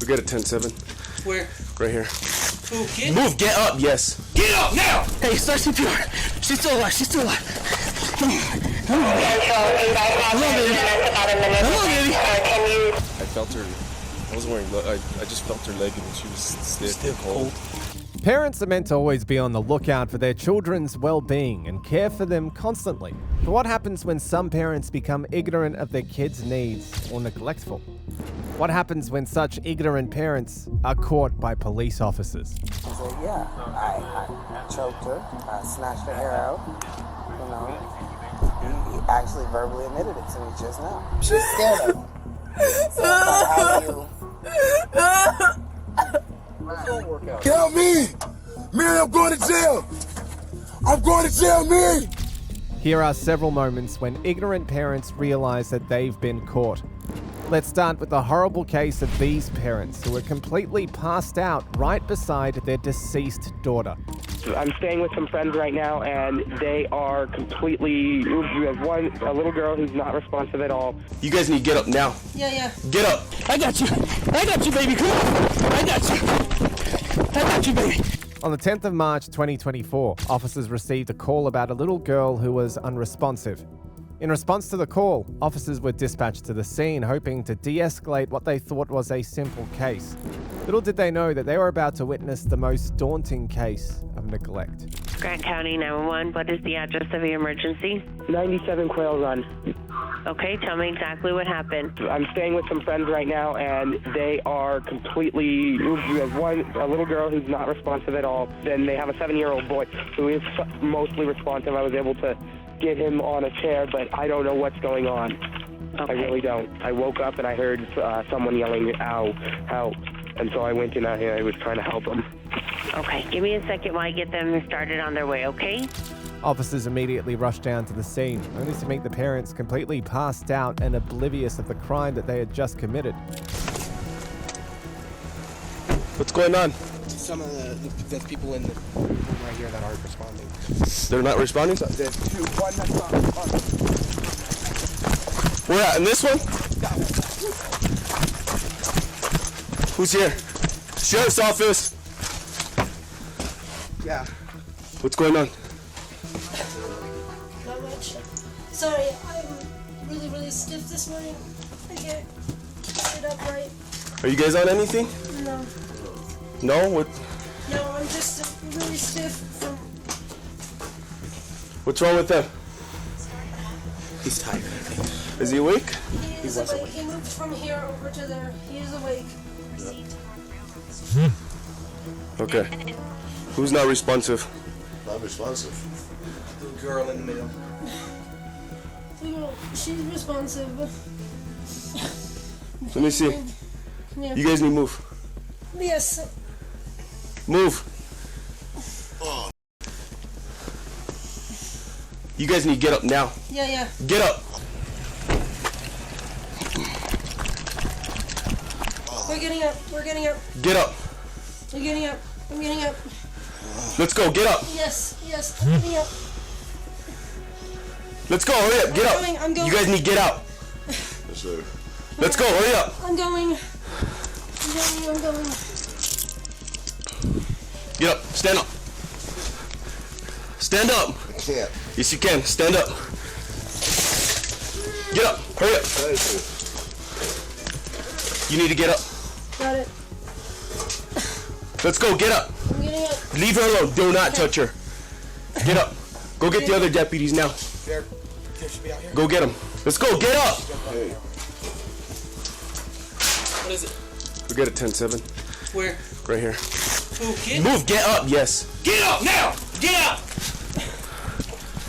We got a 10-7. Where? Right here. Who, kid? Move, get up, yes. Get up now! Hey, start CPR. She's still alive, she's still alive. Come on, baby. I felt her. I wasn't wearing. I just felt her leg and she was stiff and cold. Parents are meant to always be on the lookout for their children's well-being and care for them constantly. But what happens when some parents become ignorant of their kids' needs or neglectful? What happens when such ignorant parents are caught by police officers? I said, yeah, I choked her, I snatched her hair out, you know. He actually verbally admitted it to me just now. She's scared of him. So how do you... Help me! Man, I'm going to jail! I'm going to jail, man! Here are several moments when ignorant parents realize that they've been caught. Let's start with the horrible case of these parents who were completely passed out right beside their deceased daughter. I'm staying with some friends right now, and they are completely... You have a little girl who's not responsive at all. You guys need to get up now. Yeah. Get up. I got you, baby, come on. I got you, baby. On the 10th of March 2024, officers received a call about a little girl who was unresponsive. In response to the call, officers were dispatched to the scene, hoping to de-escalate what they thought was a simple case. Little did they know that they were about to witness the most daunting case of neglect. Grant County 911, what is the address of your emergency? 97 Quail Run. Okay, tell me exactly what happened. I'm staying with some friends right now, and they are completely... You have a little girl who's not responsive at all. Then they have a 7-year-old boy who is mostly responsive. I was able to get him on a chair, but I don't know what's going on. Okay. I really don't. I woke up and I heard someone yelling, ow, help. And so I went in out here. I was trying to help them. Okay, give me a second while I get them started on their way, okay? Officers immediately rushed down to the scene, only to make the parents completely passed out and oblivious of the crime that they had just committed. What's going on? Some of the people in the room right here that aren't responding. They're not responding? There's two, one that's not responding. Where at? In this one? Who's here? Sheriff's office. Yeah. What's going on? Not much. Sorry, I'm really stiff this morning. I can't sit upright. Are you guys on anything? No. No? What? No, I'm just really stiff from... What's wrong with them? He's tired. Is he awake? He is awake. He moved from here over to there. He is awake. Okay. Who's not responsive? Not responsive. The girl in the middle. She's responsive. Let me see. Yeah. You guys need to move. Yes. Move. You guys need to get up now. Yeah. Get up. We're getting up. Get up. We're getting up. I'm getting up. Let's go. Get up. Yes. I'm getting up. Let's go. Hurry up. Get up. I'm going. You guys need to get out. Yes, sir. Let's go. Hurry up. I'm going. Get up. Stand up. Stand up. I can't. Yes, you can. Stand up. Get up. Hurry up. Thank you. You need to get up. Got it. Let's go. Get up. I'm getting up. Leave her alone. Do not touch her. Get up. Go get the other deputies now. There should be out here. Go get them. Let's go. Get up. Hey. What is it? We got a 10-7. Where? Right here. Who, kid? Move. Get up. Yes. Get up now! Get out!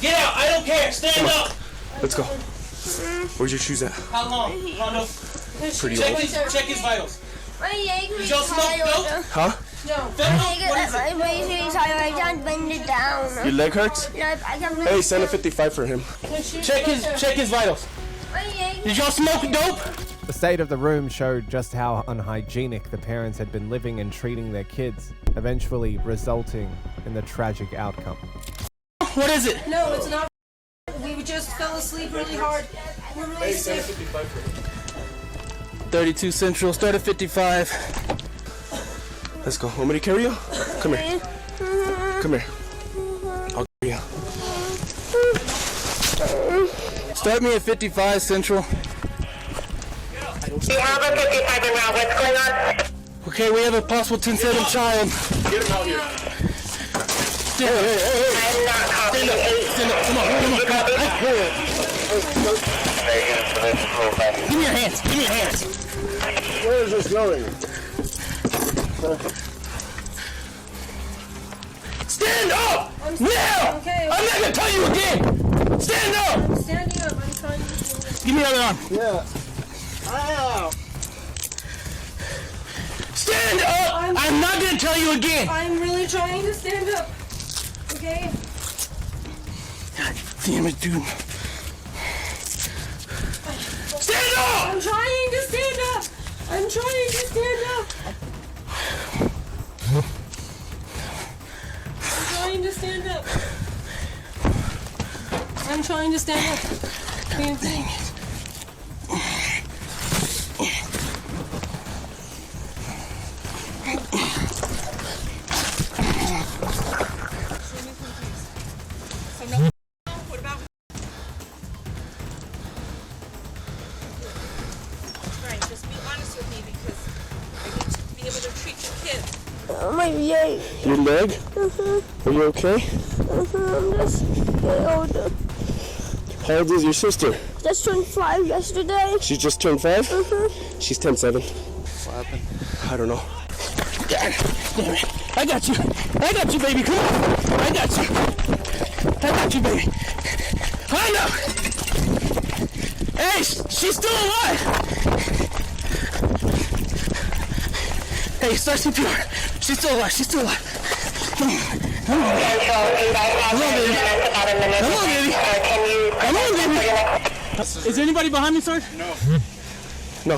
Get out! I don't care. Stand up. Let's go. Where's your shoes at? How long? Hondo? Pretty Check old. his vitals. My leg Did y'all smoke dope? Huh? No. I can't bend it down. Your leg hurts? Hey, send a 55 for him. Check his vitals. Did y'all smoke dope? The state of the room showed just how unhygienic the parents had been living and treating their kids, eventually resulting in the tragic outcome. What is it? No, it's not. We just fell asleep really hard. We're really sick. 32 Central, start at 55. Let's go. Want me to carry you? Come here. Come here. I'll carry you. Start me at 55 Central. We have a 55 en route. What's going on? Okay, we have a possible 10-7 child. Get him out here. I'm not copying 8. Stand up. Come on. Give me your hands. Give me your hands. Where is this going? Stand up! Now! Okay. I'm not gonna tell you again! Stand up! I'm standing up. I'm trying to stand up. Give me the other arm. Yeah. Ow. Stand up! I'm not gonna tell you again! I'm really trying to stand up. Okay? God damn it, dude. Stand up! I'm trying to stand up. I'm trying to stand up. I'm trying to stand up. I'm trying to stand up. Dang it. My leg. Your leg? Are you okay? I'm just older. How old is your sister? Just turned 5 yesterday. She just turned 5? She's 10-7. What happened? I don't know. God damn it. I got you. I got you, baby. Come on. I got you. I got you, baby. I know. Hey, she's still alive. Hey, start CPR. She's still alive. She's still alive. Come on. Come on, baby. Come on, baby. Come on, baby. Is there anybody behind me, sir? No.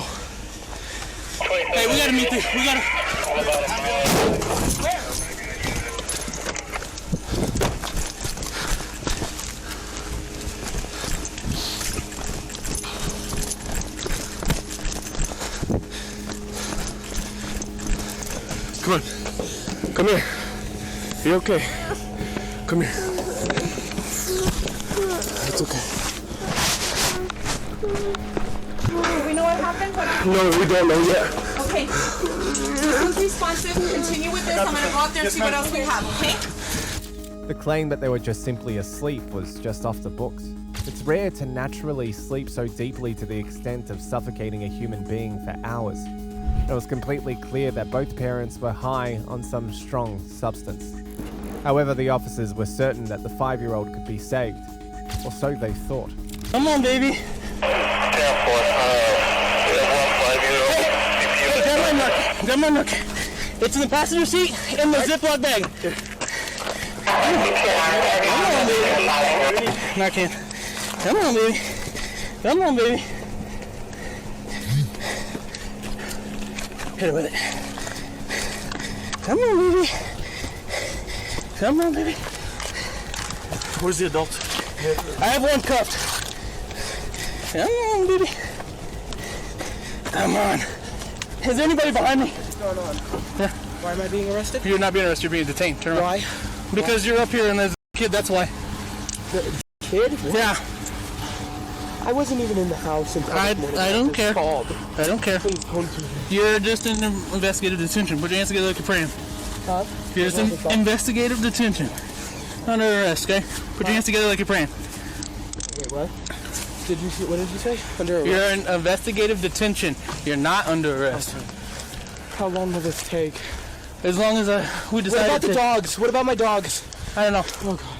Hey, we gotta meet this. We gotta. Come on. Come here. You okay? Come here. It's okay. Do we know what happened? No, we don't know yet. Okay. Who's responsive? Continue with this. I'm going to go out there and see what else we have, okay? The claim that they were just simply asleep was just off the books. It's rare to naturally sleep so deeply to the extent of suffocating a human being for hours. It was completely clear that both parents were high on some strong substance. However, the officers were certain that the 5-year-old could be saved, or so they thought. Come on, baby. Hey, grab my nook. It's in the passenger seat in the Ziploc bag. Come on, baby. No, I can't. Come on, baby. Come on, baby. Hit it with it. Come on, baby. Come on, baby. Where's the adult? I have one cuffed. Come on, baby. Come on. Is there anybody behind me? What's going on? Yeah. Why am I being arrested? You're not being arrested, you're being detained. Turn around. Why? Because you're up here and there's a kid, that's why. The kid? What? Yeah. I wasn't even in the house until I don't care. Called. I don't care. Please come to me. You're just in investigative detention. Put your hands together like you're praying. Huh? You're just in investigative detention. Under arrest, okay? Put your hands together like you're praying. Wait, what? What did you say? Under arrest? You're in investigative detention. You're not under arrest. Okay. How long will this take? As long as we decide. What about the dogs? What about my dogs? I don't know. Oh, God.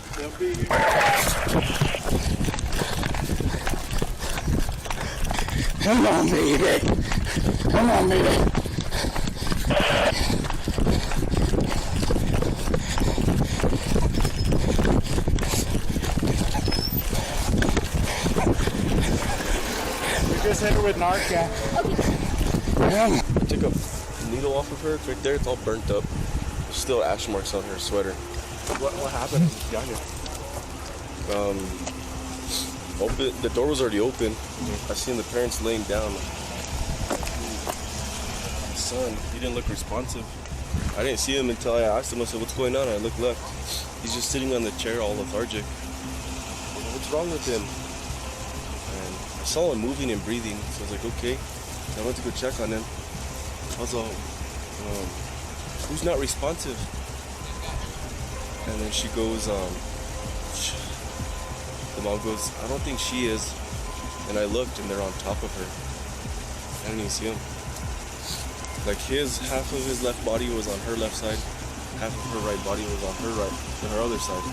Come on, baby. Come on, baby. We just hit her with narcotics. Took a needle off of her. It's right there. It's all burnt up. There's still ash marks on her sweater. What happened? The door was already open. I seen the parents laying down. son. He didn't look responsive. I didn't see him until I asked him. I said, what's going on? I looked left. He's just sitting on the chair all lethargic. I said, what's wrong with him? And I saw him moving and breathing. So I was like, okay. So I went to go check on him. I was all, who's not responsive? And then she goes, the mom goes, I don't think she is. And I looked and they're on top of her. I didn't even see him. Like half of his left body was on her left side, half of her right body was on her other side.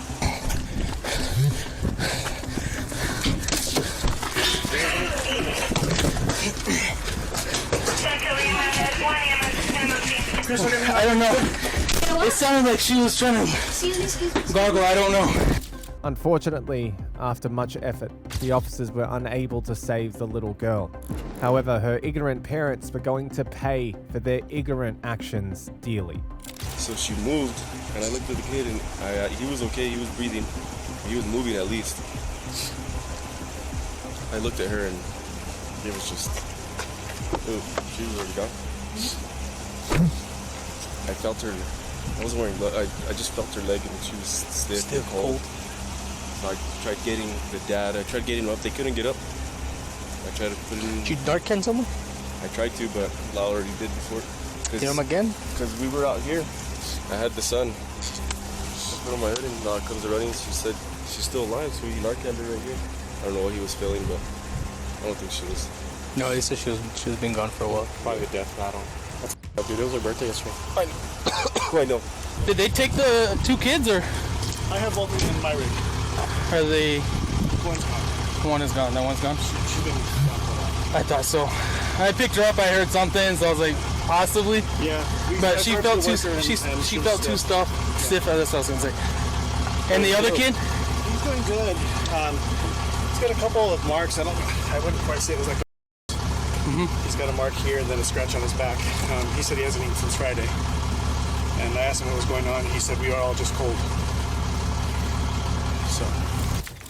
I don't know. It sounded like she was trying to gargle. I don't know. Unfortunately, after much effort, the officers were unable to save the little girl. However, her ignorant parents were going to pay for their ignorant actions dearly. So she moved, and I looked at the kid, and he was okay, he was breathing, he was moving at least. I looked at her, and it was just, she was already gone. I felt her, I wasn't wearing gloves, I just felt her leg, and she was stiff and cold. So I tried getting the dad, I tried getting him up, they couldn't get up. I tried to put him. Did you Narcan someone? I tried to, but Lau already did before. Get him again? Because we were out here. I had the son. I put on my hood and Lau comes running. She said she's still alive, so he Narcaned her right here. I don't know what he was feeling, but I don't think she was. No, they said she was been gone for a while. Probably a death battle. That's dude. It was her birthday yesterday. I know. Did they take the two kids or? I have both of them in my rig. Are they? One's gone. One is gone. That one's gone. She's been gone for a while. I thought so. I picked her up. I heard something, so I was like, possibly. Yeah. But she felt too. She felt too stiff. That's what I was gonna say. And the other kid? He's doing good. He's got a couple of marks. I wouldn't quite say it was like. He's got a mark here and then a scratch on his back. He said he hasn't eaten since Friday. And I asked him what was going on. He said we are all just cold. So.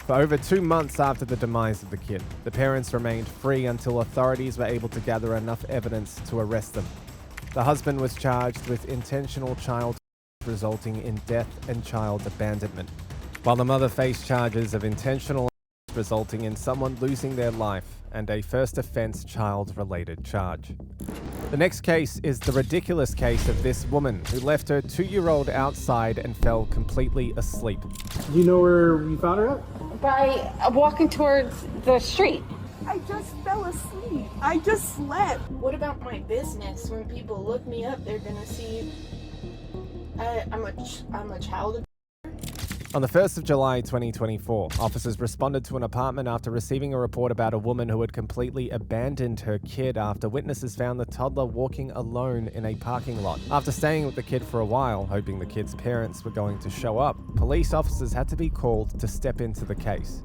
For over 2 months after the demise of the kid, the parents remained free until authorities were able to gather enough evidence to arrest them. The husband was charged with intentional child resulting in death and child abandonment, while the mother faced charges of intentional resulting in someone losing their life and a first offense child-related charge. The next case is the ridiculous case of this woman who left her 2-year-old outside and fell completely asleep. Do you know where you found her at? By walking towards the street. I just fell asleep. I just slept. What about my business? When people look me up, they're gonna see I'm a child. On the 1st of July 2024, officers responded to an apartment after receiving a report about a woman who had completely abandoned her kid after witnesses found the toddler walking alone in a parking lot. After staying with the kid for a while, hoping the kid's parents were going to show up, police officers had to be called to step into the case.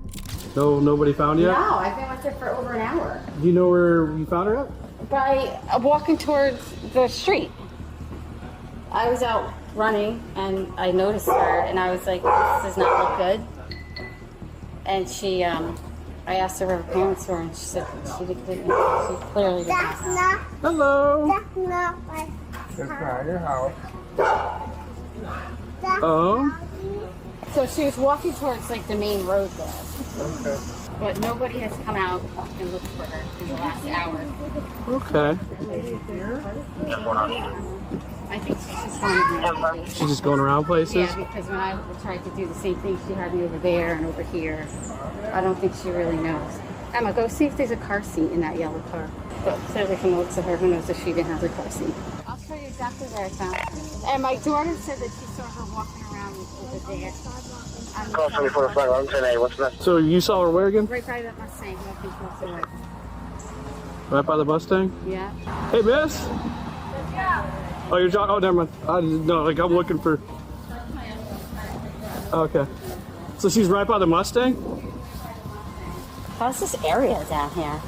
No, nobody found you yet? No, I've been with her for over an hour. Do you know where you found her at? By walking towards the street. I was out running and I noticed her and I was like, this does not look good. And she, I asked her where her parents were and she said she clearly didn't know. Hello. That's not my house. Oh. So she was walking towards like the main road there. Okay. But nobody has come out and looked for her in the last hour. Okay. I think she's just going around. She's just going around places? Yeah, because when I tried to do the same thing, she had me over there and over here. I don't think she really knows. Emma, go see if there's a car seat in that yellow car. But clearly from the looks of her, who knows if she didn't have her car seat. I'll show you exactly where I found her. And my daughter said that she saw her walking around over there. Call 24 flight 110A. What's next? So you saw her where again? Right by that Mustang, walking towards the right. Right by the Mustang? Yeah. Hey, miss? Oh, you're John. Oh, never mind. I didn't know. Like, I'm looking for. Okay. So she's right by the Mustang? How's this area down here?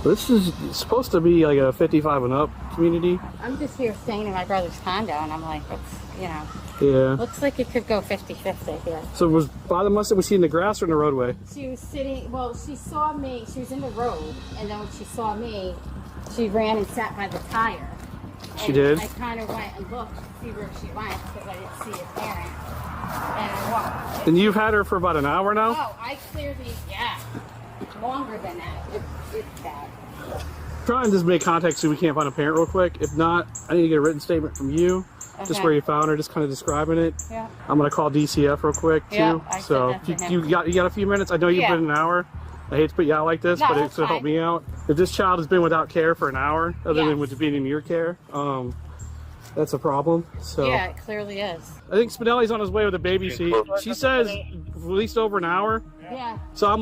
This is supposed to be like a 55 and up community. I'm just here staying in my brother's condo, and I'm like, it's, you know. Yeah. Looks like it could go 50-50 here. So was by the Mustang, was she in the grass or in the roadway? She was sitting, well, she saw me. She was in the road, and then when she saw me, she ran and sat by the tire. She did? I kind of went and looked to see where she went because I didn't see a parent. And I walked. And you've had her for about an hour now? Oh, I clearly, yeah. Longer than that. It's bad. Try and just make contact so we can't find a parent real quick. If not, I need to get a written statement from you. Just Okay. where you found her, just kind of describing it. Yeah. I'm gonna call DCF real quick too. Yeah, I so said that to you got a few minutes. I know you've Yeah. been an hour. I hate to put you out like this, No, but that's it's gonna help fine. me out. If this child has been without care for an hour, other than with being in your care, that's a problem. So Yeah, it clearly is. I think Spinelli's on his way with a baby seat. She says at least over an hour. Yeah. So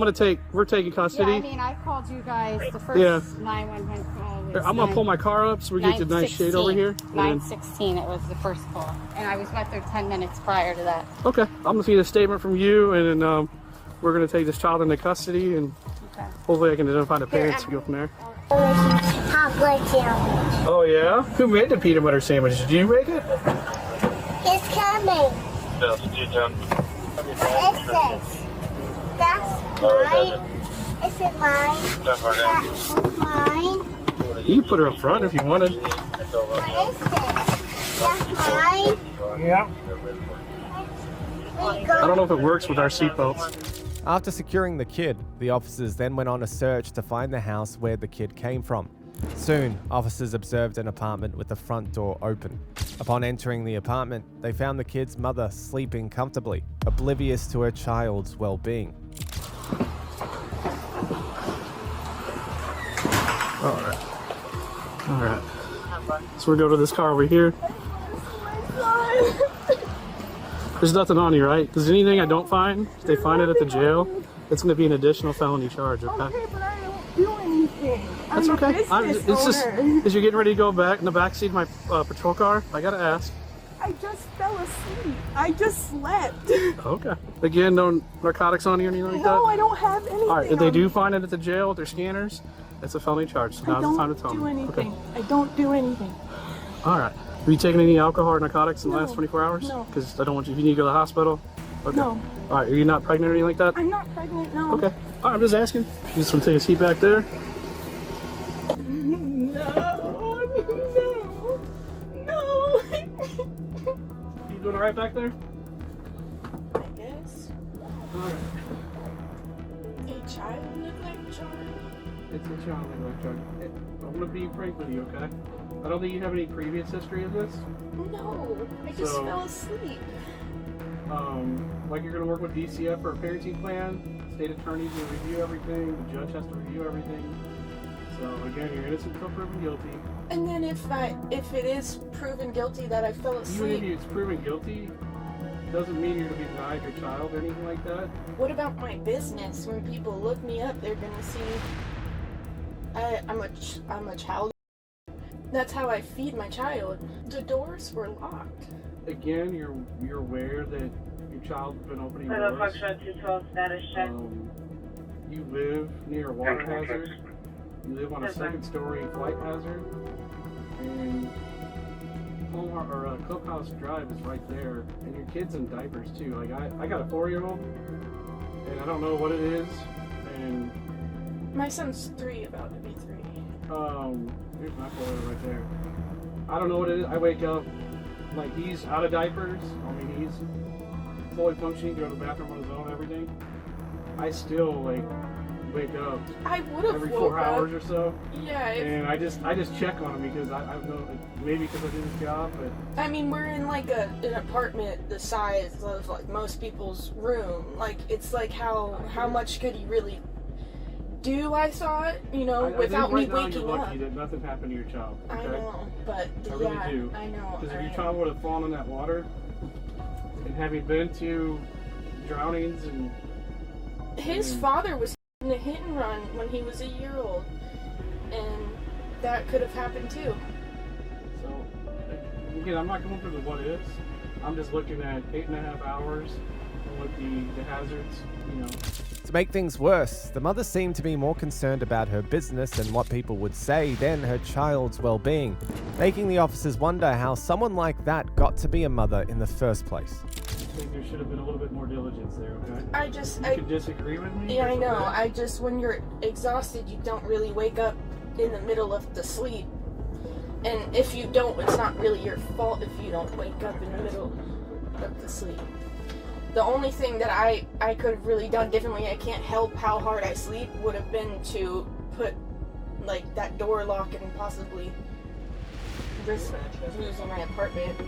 we're taking custody. Yeah, I mean, I called you guys the first 911 call. Was I'm gonna pull my car up so we get the nice shade over here. 9:16, it was the first call. And I was met there 10 minutes prior to that. Okay, I'm gonna need a statement from you, and then we're gonna take this child into custody, and hopefully I can identify the parents and go from there. Chocolate sandwich. Oh yeah? Who made the peanut butter sandwich? Did you make it? It's coming. What is this? That's mine. Is it mine? That's mine. You can put her up front if you wanted. What is this? That's mine. Yeah. I don't know if it works with our seatbelts. After securing the kid, the officers then went on a search to find the house where the kid came from. Soon, officers observed an apartment with the front door open. Upon entering the apartment, they found the kid's mother sleeping comfortably, oblivious to her child's well-being. Alright. So we're going to this car over here. There's nothing on you, right? Because anything I don't find, if they find it at the jail, it's going to be an additional felony charge, okay? Okay, but I don't do anything. That's I'm okay. A business It's just, owner. as you're getting ready to go back in the back seat of my patrol car, I got to ask. I just fell asleep. I just slept. Okay. Again, no narcotics on you or anything like that? No, I don't have anything. All right, if they on do me. find it at the jail with their scanners, it's a felony charge. So I now's the time to don't tell do me. anything. Okay. I don't do anything. All right. Have you taken any alcohol or narcotics in the No. last 24 hours? No. Because I don't want you. If you need to go to the hospital. Okay. No. All right. Are you not pregnant or anything like that? I'm not pregnant, no. Okay. All right. I'm just asking. You just want to take a seat back there. No. You doing all right back there? I guess. All right. A child neglect charge. It's a child neglect charge. I'm gonna be frank with you, okay? I don't think you have any previous history of this. No, I just So- fell asleep. Like you're gonna work with DCF for a parenting plan. State attorneys will review everything. The judge has to review everything. So again, you're innocent until proven guilty. And then if it is proven guilty that I fell Even asleep, if it's proven guilty, doesn't mean you're gonna be denied your child or anything like that. what about my business? When people look me up, they're gonna see I'm a child. That's how I feed my child. The doors were locked. Again, you're aware that your child's been opening doors. You live near a water hazard. You live on a second-story flight hazard, and Clubhouse Drive is right there, and your kid's in diapers too. Like I got a 4-year-old, and I don't know what it is, and My son's 3, about to be 3. here's my 4-year-old right there. I don't know what it is. I wake up like he's out of diapers. I mean he's fully functioning, go to the bathroom on his own, everything. I still like wake up I would have every woke 4 up. hours or so. Yeah. And I just check on him because I know maybe because I do this job, but I mean, we're in like an apartment the size of like most people's room. Like it's like how much could he really do? I thought, without me I think right now waking you're up. lucky that nothing happened to your child. Okay? I know, but I really yeah, do. I know. Because if your child would have fallen in that water, and having been to drownings and His father was in a hit and run when he was a year old, and that could have happened too. so again, I'm not going through the what ifs. I'm just looking at 8.5 hours and what the hazards, To make things worse, the mother seemed to be more concerned about her business and what people would say than her child's well-being, making the officers wonder how someone like that got to be a mother in the first place. I think there should have been a little bit more diligence there, okay? You can disagree with me? Yeah, I that's know. okay. When you're exhausted, you don't really wake up in the middle of the sleep. And if you don't, it's not really your fault if you don't wake up in the middle of the sleep. The only thing that I could have really done differently, I can't help how hard I sleep, would have been to put like that door lock and possibly risk losing my apartment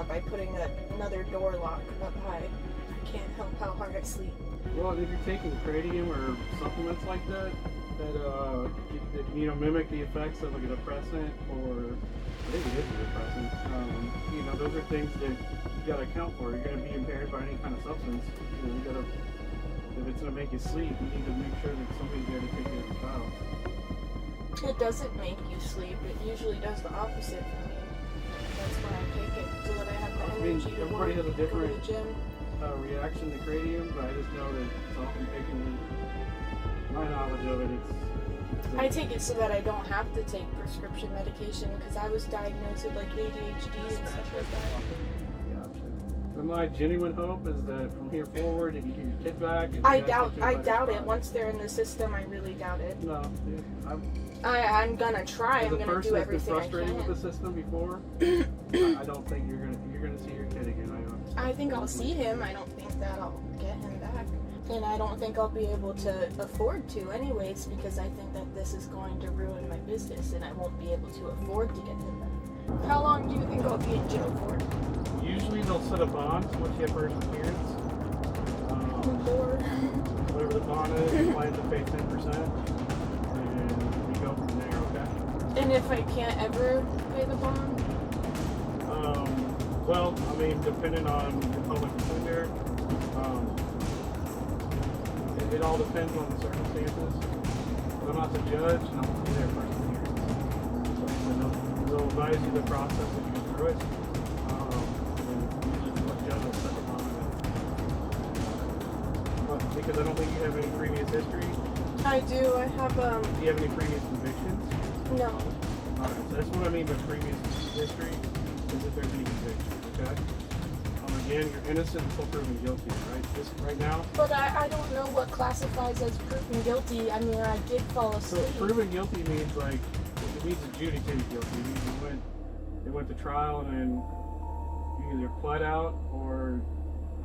by putting another door lock up high. I can't help how hard I sleep. Well, if you're taking cranium or supplements like that mimic the effects of like a depressant, or I think it is a depressant, those are things that you gotta account for. You're gonna be impaired by any kind of substance. If it's gonna make you sleep, you need to make sure that somebody's there to take care of the child. It doesn't make you sleep. It usually does the opposite for me. That's why I take it, so that I have the energy to work, everybody has a different go to the gym. Reaction to cranium, but I just know that it's often taken with my knowledge of it. I take it so that I don't have to take prescription medication, because I was diagnosed with like ADHD and stuff like that. But my genuine hope is that from here forward, if you get your kid back... I doubt it. Once they're in the system, I really doubt it. No, I'm gonna try. I'm gonna do everything I can. As a person that's been frustrated with the system before, I don't think you're gonna see your kid again. I think I'll see him. I don't think that I'll get him back. And I don't think I'll be able to afford to anyways, because I think that this is going to ruin my business and I won't be able to afford to get him back. How long do you think I'll be in jail for? Usually they'll set a bond once you have first appearance. Whatever the bond is, you plan to pay 10%, and we go from there, okay? And if I can't ever pay the bond? Well, I mean, depending on the public defender, it all depends on the circumstances. But I'm not the judge, and I won't be there first appearance. So they'll advise you the process as you go through it. Because I don't think you have any previous history. I do. I have Do you have any previous convictions? No. Alright, so that's what I mean by previous history, is if there's any conviction, okay? Again, you're innocent until proven guilty, right? Just right now. But I don't know what classifies as proven guilty. I mean, I did fall asleep. So proven guilty means it means adjudicated guilty. It means they went to trial and then you either pled out or.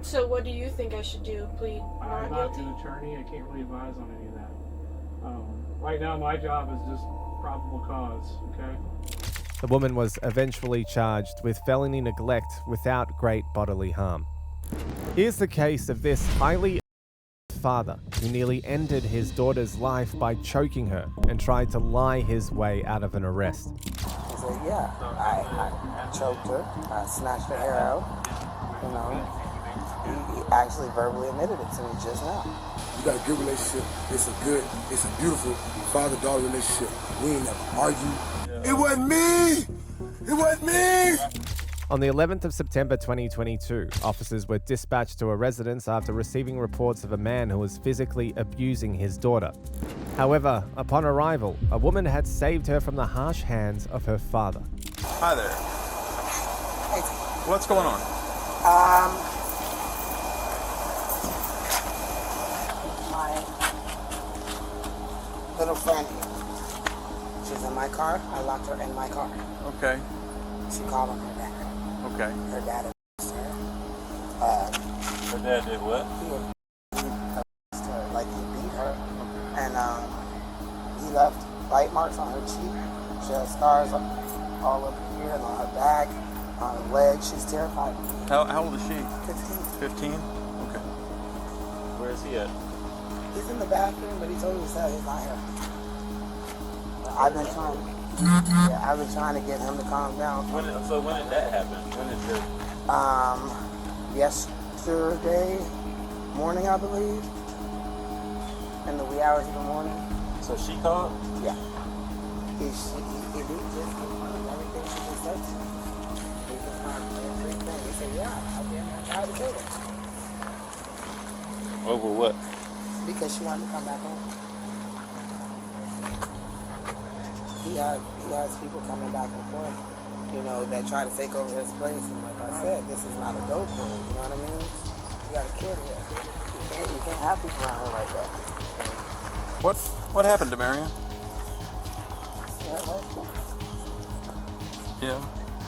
So what do you think I should do? Plead not guilty? I'm not an attorney. I can't really advise on any of that. Right now, my job is just probable cause, okay? The woman was eventually charged with felony neglect without great bodily harm. Here's the case of this highly father who nearly ended his daughter's life by choking her and tried to lie his way out of an arrest. He said, yeah, I choked her, I snatched her hair out, He actually verbally admitted it to me just now. You got a good relationship. It's a beautiful father-daughter relationship. We ain't never argued. It wasn't me! It wasn't me! On the 11th of September 2022, officers were dispatched to a residence after receiving reports of a man who was physically abusing his daughter. However, upon arrival, a woman had saved her from the harsh hands of her father. Hi there. Hey. What's going on? My little friend, she's in my car. I locked her in my car. Okay. She called on her dad. Okay. Her dad abused her. Her dad did what? He abused her, like he beat her. And he left bite marks on her cheek. She has scars all up here and on her back, on her legs. She's terrified. How old is she? 15. 15? Okay. Where is he at? He's in the bathroom, but he told us that he's not here. I've been trying to get him to calm down. So when did that happen? When did your... Yesterday morning, I believe. In the wee hours of the morning. So she called? Yeah. He just confirmed everything she just said to me. He confirmed everything. He said, yeah, I tried to kill her. Over what? Because she wanted to come back home. He has people coming back and forth, that try to take over his place. And like I said, this is not a dope boy, you know what I mean? You got a kid here. You can't have people around here like that. What happened to Marion? Yeah.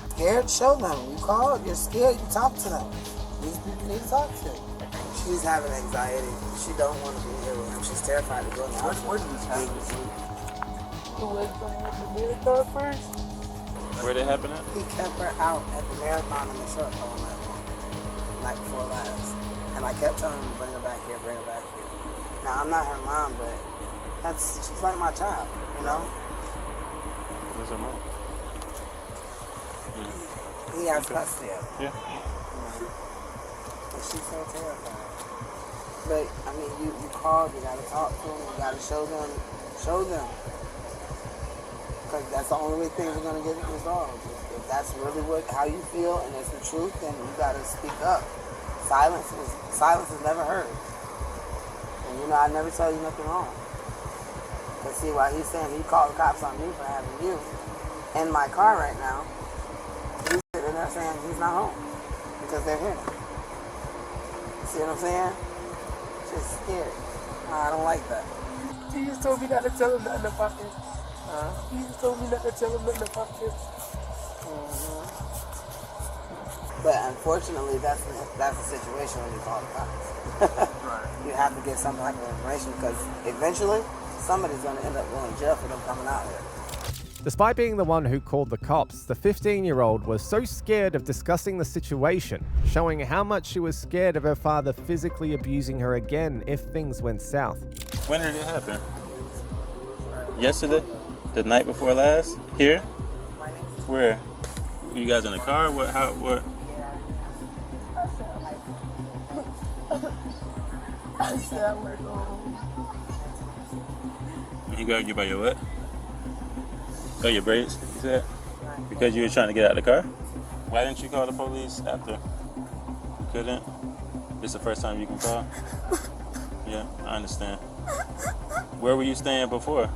Scared, show them. You call, you're scared, you talk to them. These people need to talk to. She's having anxiety. She don't want to be here with him. She's terrified to go in the house. Where did this happen? Who was the marathon first? Where did it happen at? He kept her out at the marathon in the truck all night before last. And I kept telling him, bring her back here, bring her back here. Now, I'm not her mom, but she's like my child, you know? Where's her mom? He has custody of her. Yeah. And she's so terrified. But, I mean, you called, you gotta talk to them, you gotta show them. Because that's the only way things are gonna get resolved. If that's really how you feel and it's the truth, then you gotta speak up. Silence is never heard. And you know, I never tell you nothing wrong. Because see, while he's saying he called the cops on me for having you in my car right now, he's sitting there saying he's not home because they're here. See what I'm saying? It's just scary. I don't like that. He just told me not to tell him nothing about this. He just told me not to tell him nothing about this. But unfortunately, that's the situation when you call the cops. You have to get some type of information because eventually somebody's going to end up going to jail for them coming out here. Despite being the one who called the cops, the 15-year-old was so scared of discussing the situation, showing how much she was scared of her father physically abusing her again if things went south. When did it happen? Yesterday? The night before last? Here? Where? You guys in the car? What? How? What? I said I work home. You got you by your what? Oh, your brakes, you said? Because you were trying to get out of the car? Why didn't you call the police after? You couldn't? This is the first time you can call? Yeah, I understand. Where were you staying before?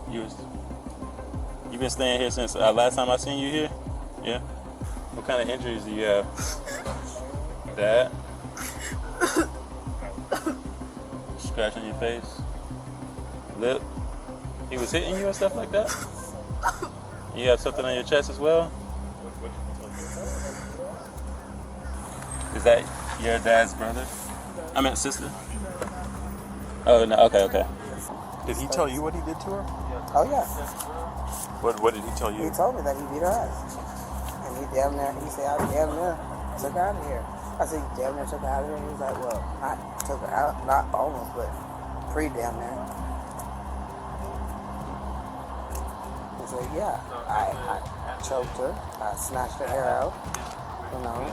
You've been staying here since last time I seen you here? Yeah? What kind of injuries do you have? That? Scratch on your face? Lip? He was hitting you and stuff like that? You have something on your chest as well? Is that your dad's brother? I meant sister. Oh, no, okay. Did he tell you what he did to her? Oh, yeah. What did he tell you? He told me that he beat her ass. And he damn near took her out of here. I said, you damn near took her out of here? And he was like, well, not took her out, not almost, but damn near. He said, yeah, I choked her, I snatched her hair out, you know.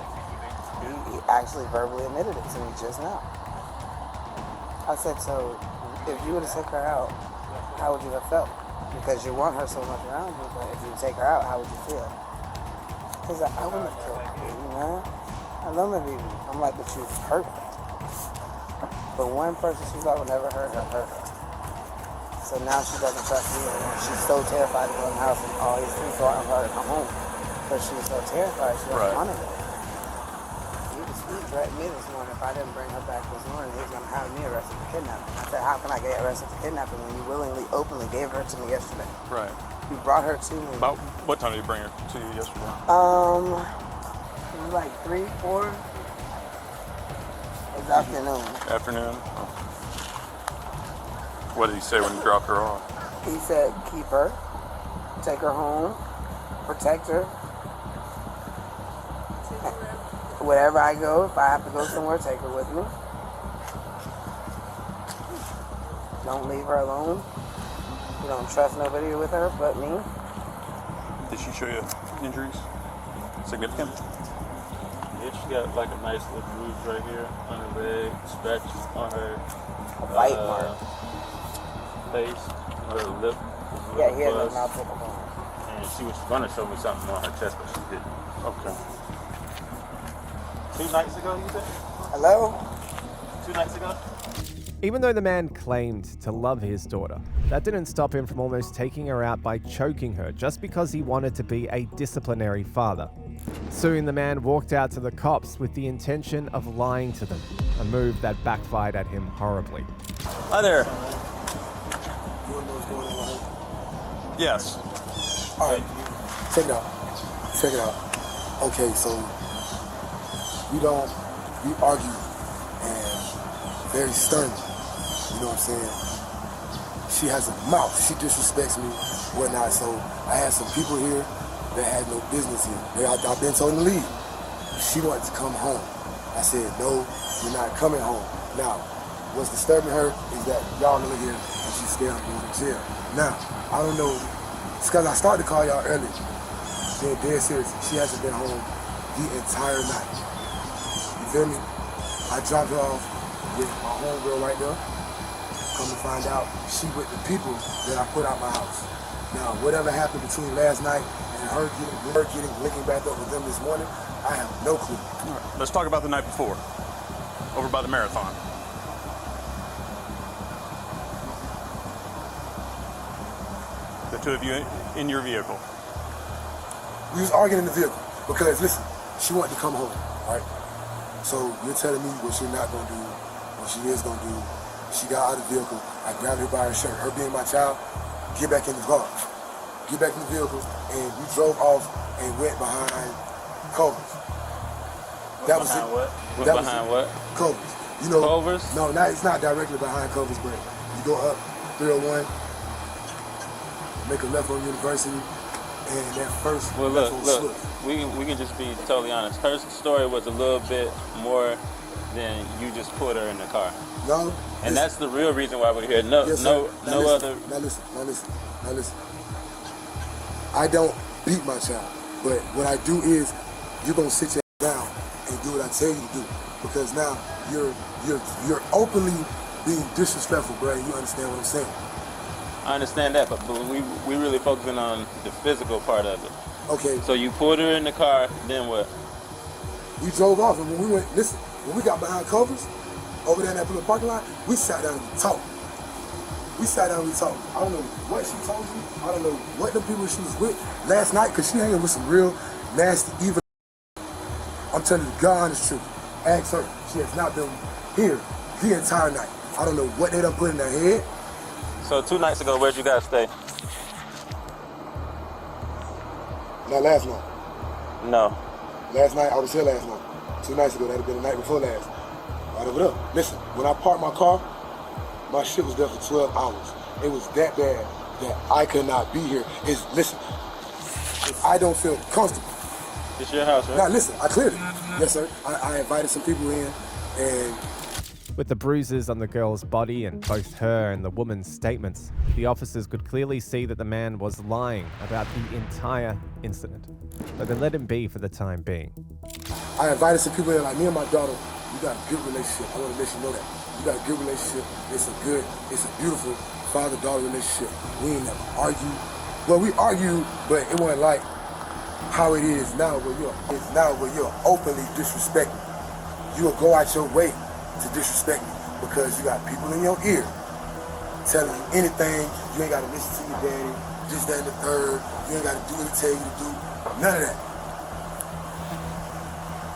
He actually verbally admitted it to me just now. I said, so if you would have took her out, how would you have felt? Because you want her so much around you, but if you take her out, how would you feel? He's like, I wouldn't have killed my baby, man. I love my baby. I'm like, but you hurt her. But one person she thought would never hurt her. So now she doesn't trust me anymore. She's so terrified to go in the house and all these people thought of her to come home. But she's so terrified she doesn't want to go. He threatened me this morning. If I didn't bring her back this morning, he was going to have me arrested for kidnapping. I said, how can I get arrested for kidnapping when you willingly, openly gave her to me yesterday? Right. You brought her to me. About what time did he bring her to you yesterday? It was like 3, 4. It was afternoon. Afternoon? Oh. What did he say when you dropped her off? He said, keep her, take her home, protect her. Wherever I go, if I have to go somewhere, take her with me. Don't leave her alone. You don't trust nobody with her but me. Did she show you injuries? Significant? Yeah, she got like a nice little bruise right here on her leg, scratches on her bite mark. Face, on her lip. Yeah, he had a mouth on. And she was gonna show me something on her chest, but she didn't. Okay. 2 nights ago, you said? Hello? 2 nights ago? Even though the man claimed to love his daughter, that didn't stop him from almost taking her out by choking her just because he wanted to be a disciplinary father. Soon the man walked out to the cops with the intention of lying to them, a move that backfired at him horribly. Hi there. Yes. All right. check it out. Check it out. Okay, so we argue and very stern. You know what I'm saying? She has a mouth. She disrespects me, whatnot. So I had some people here that had no business here. I've been told to leave. She wanted to come home. I said, no, you're not coming home. Now, what's disturbing her is that y'all live here and she's scared of going to jail. Now, I don't know. It's because I started to call y'all earlier. Being dead serious. She hasn't been home the entire night. You feel me? I dropped her off with my homegirl right there. Come to find out, she with the people that I put out my house. Now, whatever happened between last night and her linking back up with them this morning, I have no clue. All right, let's talk about the night before, over by the marathon. The two of you in your vehicle. We was arguing in the vehicle because, listen, she wanted to come home, all right? So you're telling me what you're not going to do, what she is going to do. She got out of the vehicle. I grabbed her by her shirt. Her being my child, get back in the car. Get back in the vehicle, and we drove off and went behind Culver's. That was it. What? That Behind what? Culver's. You know, Culver's? No, it's not directly behind Culver's, but you go up 301, make a left on University, and that first Well, left on look, Slip. we can just be totally honest. Her story was a little bit more than you just put her in the car. No. And that's the real reason why we're here. No, Yes, no, sir. no other. Now listen. I don't beat my child, but what I do is you're gonna sit your down and do what I tell you to do, because now you're openly being disrespectful, bro. You understand what I'm saying? I understand that, but we really focusing on the physical part of it. Okay. So you put her in the car, then what? We drove off, and when we went, listen, when we got behind Culver's, over there in that blue parking lot, we sat down and we talked. I don't know what she told you. I don't know what the people she was with last night, because she hanging with some real nasty, evil. I'm telling you, God honest truth. Ask her. She has not been here the entire night. I don't know what they done put in her head. So 2 nights ago, where'd you guys stay? Not last night. No. Last night, I was here last night. 2 nights ago, that'd have been the night before last. Right over there. Listen, when I parked my car, my shit was there for 12 hours. It was that bad that I could not be here. Listen, if I don't feel comfortable. It's your house, right? Now listen, I cleared it. Yes, sir. I invited some people in, and With the bruises on the girl's body and both her and the woman's statements, the officers could clearly see that the man was lying about the entire incident. But they let him be for the time being. I invited some people in, like me and my daughter. We got a good relationship. I want to let you know that. We got a good relationship. It's a beautiful father-daughter relationship. We ain't never argued. Well, we argued, but it wasn't like how it is now where you're openly disrespecting. You will go out your way to disrespect me because you got people in your ear telling you anything. You ain't got to listen to your daddy, this, that, and the third. You ain't got to do what he tell you to do. None of that.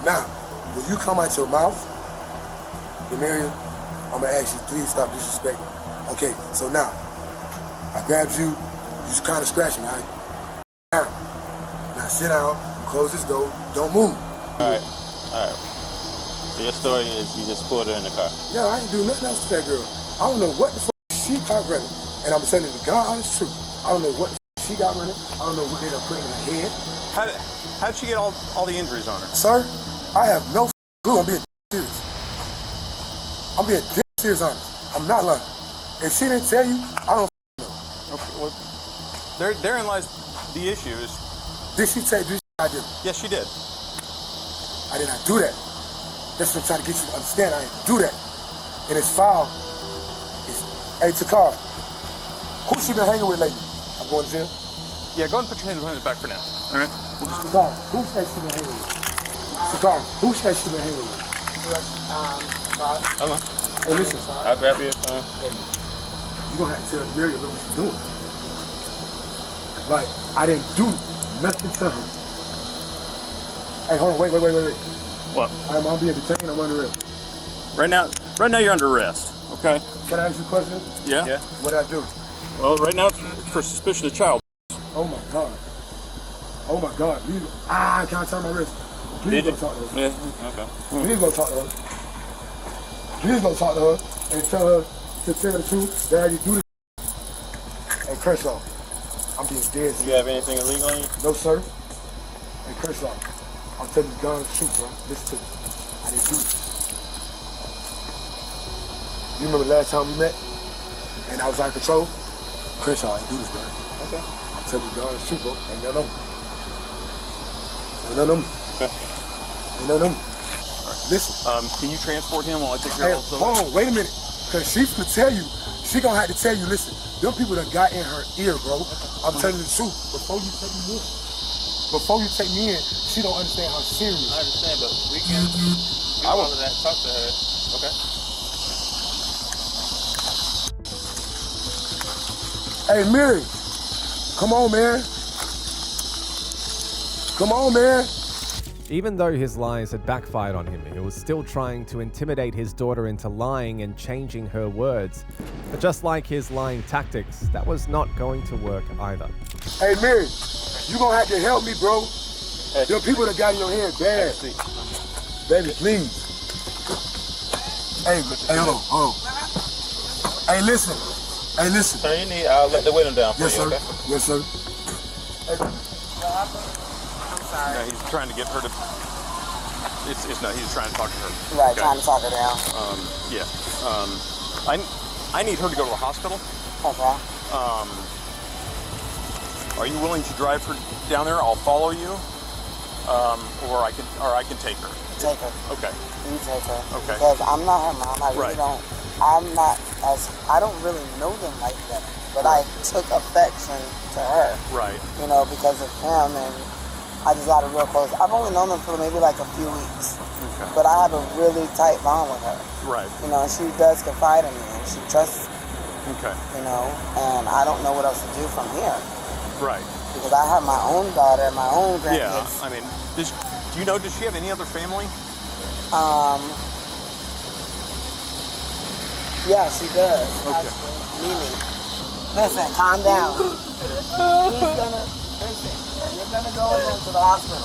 Now, when you come out your mouth, Demaria, I'm going to ask you, please stop disrespecting. Okay, so now, I grabbed you, you just kind of scratched me, all right? Now sit down, close this door, don't move. All right. So your story is you just pulled her in the car. Yeah, I ain't do nothing else to that girl. I don't know what the fuck she got running. And I'm telling you the God honest truth. I don't know what the fuck she got running. I don't know what they done put in her head. How'd she get all the injuries on her? Sir, I have no clue. I'm being serious. I'm being serious honest. I'm not lying. If she didn't tell you, I don't know. Okay, well, therein lies the issue is... Did she tell you I did? Yes, she did. I did not do that. That's what I'm trying to get you to understand. I didn't do that. And it's foul. Hey, Takar, who she been hanging with lately? I'm going to jail. Yeah, go ahead and put your hands behind his back for now. All right? Takar, who said she been hanging with? Takar, who said she been hanging with? Hey, listen. I'll grab your phone. You're going to have to tell Mary what she's doing. Like, I didn't do nothing to her. Hey, hold on, wait. What? I'm being detained, I'm under arrest. Right now you're under arrest, okay? Can I ask you a question? Yeah? What did I do? Well, right now it's for suspicion of child. Oh my God. Oh my God. Please. Can I turn my wrist? Please go talk to her. Yeah, okay. Please go talk to her. Please go talk to her and tell her to tell the truth that I didn't do this. And Kershaw, I'm being dead serious. You have anything illegal on you? No, sir. And Kershaw, I'm telling you God the truth, bro. Listen to me. I didn't do it. You remember last time we met and I was out of control? Kershaw, I didn't do this, bro. Okay. I'm telling you God the truth, bro. Ain't none of them. Ain't none of them. Okay. Ain't none of them. Listen. Can you transport him while I take care of all Hold on, wait a minute. Cause she's gonna tell you, she gonna have to tell you, listen, them people that got in her ear, bro. I'm telling you the truth. Before you take me in, she don't understand how serious. I understand, but we can do all of that, talk to her. Okay. Hey, Mary, come on, man. Come on, man. Even though his lies had backfired on him, he was still trying to intimidate his daughter into lying and changing her words. But just like his lying tactics, that was not going to work either. Hey, Mary, you gonna have to help me, bro. There are people that got in your head bad. Baby, please. Hey, hold on. Hey, listen. So you need, I'll let the window down for Yes, you, sir. okay? Yes, sir. No, he's trying to get her to. It's not. He's trying to talk to her. Right, trying to talk her down. Yeah. I need her to go to the hospital. Okay. Are you willing to drive her down there? I'll follow you. Or I can take her. Take her. Okay. You take her. Okay. Because I'm not her mom. I really Right. don't. I don't really know them like that. But I took affection to her. Right. You know, because of him, and I just got a real close. I've only known them for maybe like a few weeks. Okay. But I have a really tight bond with her. Right. You know, and she does confide in me, and she trusts me. Okay. You know, and I don't know what else to do from here. Right. Because I have my own daughter, my own grandkids. Yeah. I mean, do you know? Does she have any other family? Yeah, she does. Okay. Mimi. Listen, calm down. You're gonna go into the hospital.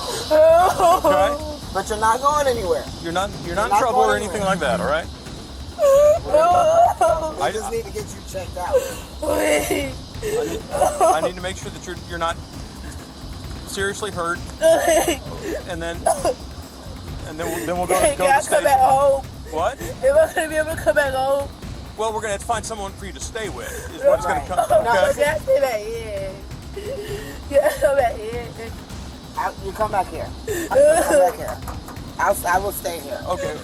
Okay. But you're not going anywhere. You're not in trouble or anything like that, all right? I just need to get you checked out. I need to make sure that you're not seriously hurt, and then we'll go to the station. Come back home. What? Am I gonna be able to come back home? Well, we're gonna have to find someone for you to stay with. Is what it's gonna come. No, Okay. stay back here. Yeah, come back here. You come back here. Come back here. I will stay here. Okay.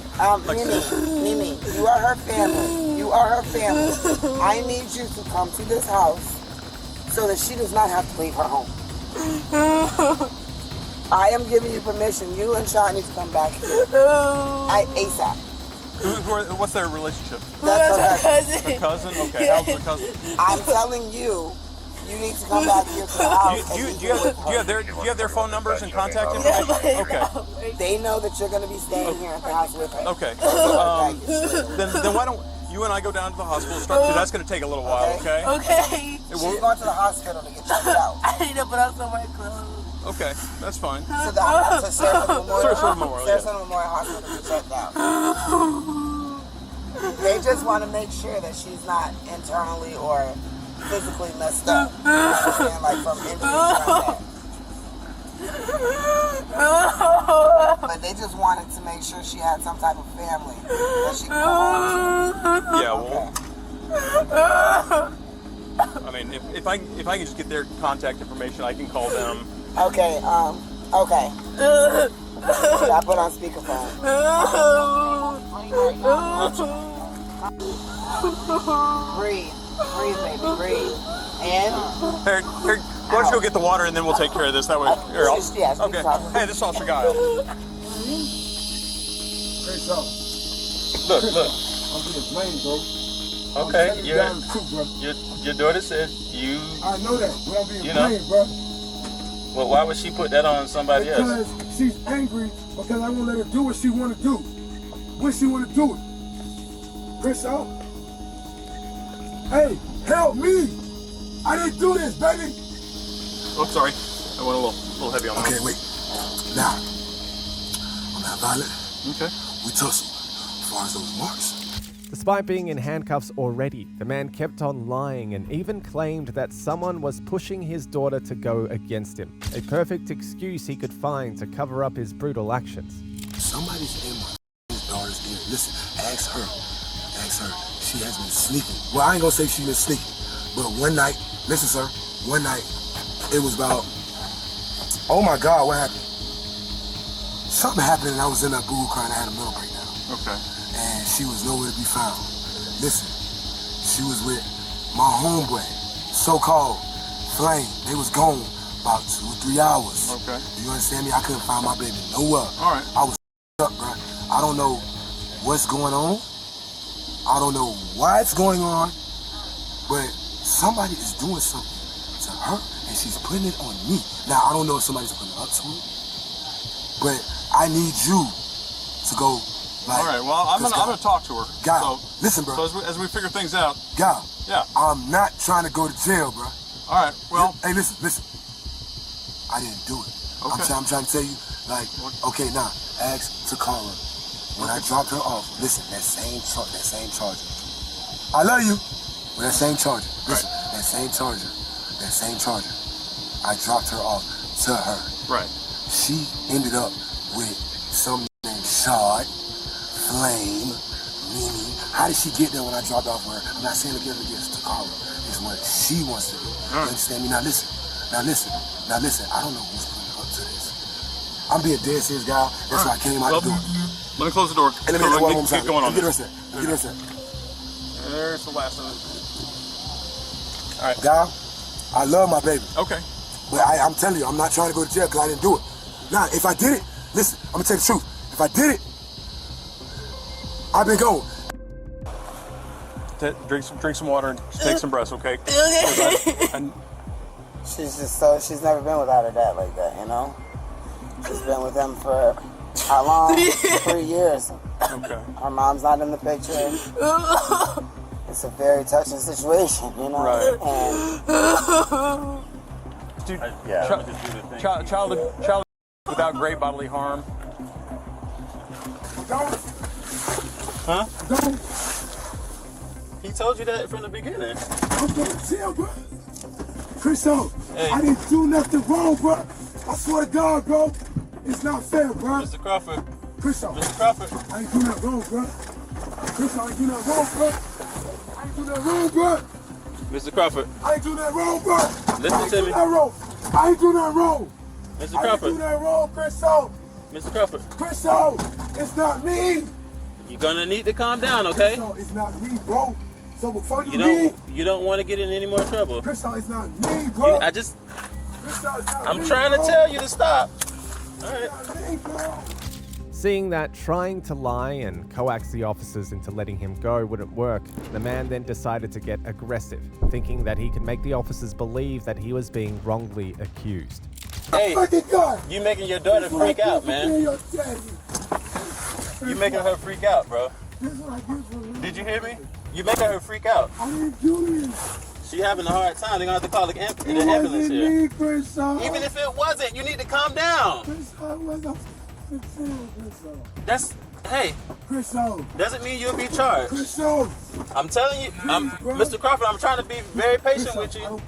Mimi, you are her family. You are her family. I need you to come to this house so that she does not have to leave her home. I am giving you permission. You and Sean need to come back here. ASAP. What's their relationship? That's her cousin. Her cousin? Okay. How's her cousin? I'm telling you, you need to come back here to the house. Do you have their phone numbers and contact information? Okay. They know that you're going to be staying here at the house with her. Okay. Then why don't you and I go down to the hospital? That's going to take a little while. Okay. Okay. She's going to the hospital to get checked out. I need to put on some white clothes. Okay, that's fine. To Sarasota Memorial. Yeah. Sarasota Memorial Hospital to get checked out. They just want to make sure that she's not internally or physically messed up. You understand? Like from injuries from that. But they just wanted to make sure she had some type of family that she could come home to. Yeah, well, I mean, if I can just get their contact information, I can call them. Okay, okay. I put on speakerphone. Breathe, baby, breathe. And? Here, why don't you go get the water and then we'll take care of this. That way. Yes, okay. Hey, this is Officer Guile. Look. I'm being blamed, bro. Okay, your daughter said you. I know that, but I'm being blamed, bro. Well, why would she put that on somebody else? Because she's angry because I won't let her do what she want to do. When she want to do it. Crystal, hey, help me. I didn't do this, baby. Oh, sorry. I went a little heavy on that. Okay, wait. Now, I'm not violent. Okay. We tussle. As far as those marks. Despite being in handcuffs already, the man kept on lying and even claimed that someone was pushing his daughter to go against him. A perfect excuse he could find to cover up his brutal actions. Somebody's in my daughter's ear. Listen, ask her. Ask her. She has been sneaking. Well, I ain't gonna say she's been sneaking, but one night, listen, sir, one night, it was about, oh my God, what happened? Something happened and I was in that Google car and I had a mental breakdown. Okay. And she was nowhere to be found. Listen, she was with my homeboy, so-called Flame. They was gone about 2 or 3 hours. Okay. You understand me? I couldn't find my baby nowhere. All right. I was up, bro. I don't know what's going on. I don't know why it's going on, but somebody is doing something to her, and she's putting it on me. Now, I don't know if somebody's putting it up to it, but I need you to go. Like, all right. Well, I'm gonna talk to her. God, so, listen, bro. So as we figure things out. God. Yeah. I'm not trying to go to jail, bro. All right. Well. Hey, listen. I didn't do it. Okay. I'm trying to tell you, like, okay, now, ask Takara. When I dropped her off, listen, that same charger. I love you, but that same charger. Listen, right. that same charger. I dropped her off to her. Right. She ended up with some named Shard, Flame, Mimi. How did she get there when I dropped off her? I'm not saying to get her against Takara. It's what she wants to do. You understand me? Now listen. I don't know who's putting her up to this. I'm being dead serious, guy. That's why I came out the door. Let me close the door. And let me one more time. Get going on. Get her a sec. There's the last of it. All right. Guy, I love my baby. Okay. But I'm telling you, I'm not trying to go to jail because I didn't do it. Now, if I did it, listen, I'm going to tell you the truth. If I did it, I've been going. Drink some water and take some breaths, okay? Okay. She's never been without her dad like that, you know? She's been with him for how long? 3 years. Okay. Her mom's not in the picture. It's a very touching situation, you know? Right. And Dude, child without great bodily harm. Huh? He told you that from the beginning. I'm going to jail, bro. Chriso, hey. I didn't do nothing wrong, bro. I swear to God, bro. It's not fair, bro. Mr. Crawford. Chriso. Mr. Crawford. I ain't do nothing wrong, bro. Chriso, I ain't do nothing wrong, bro. I ain't do nothing wrong, bro. Mr. Crawford. I ain't do nothing wrong, bro. Listen to me. I ain't do nothing wrong. Mr. Crawford. I ain't do nothing wrong, Chriso. Mr. Crawford. Chriso, it's not me. You're gonna need to calm down, okay? Chriso, it's not me, bro. So before you leave, you don't want to get in any more trouble. Chriso, it's not me, bro. I'm trying to tell you to stop. All right. Seeing that trying to lie and coax the officers into letting him go wouldn't work, the man then decided to get aggressive, thinking that he could make the officers believe that he was being wrongly accused. Hey, you making your daughter freak out, man. You making her freak out, bro. Did you hear me? You making her freak out. I didn't do this. She having a hard time. They're gonna have to call the ambulance here. Even if it wasn't, you need to calm down. That's hey. Doesn't mean you'll be charged. I'm telling you, Mr. Crawford. I'm trying to be very patient with you.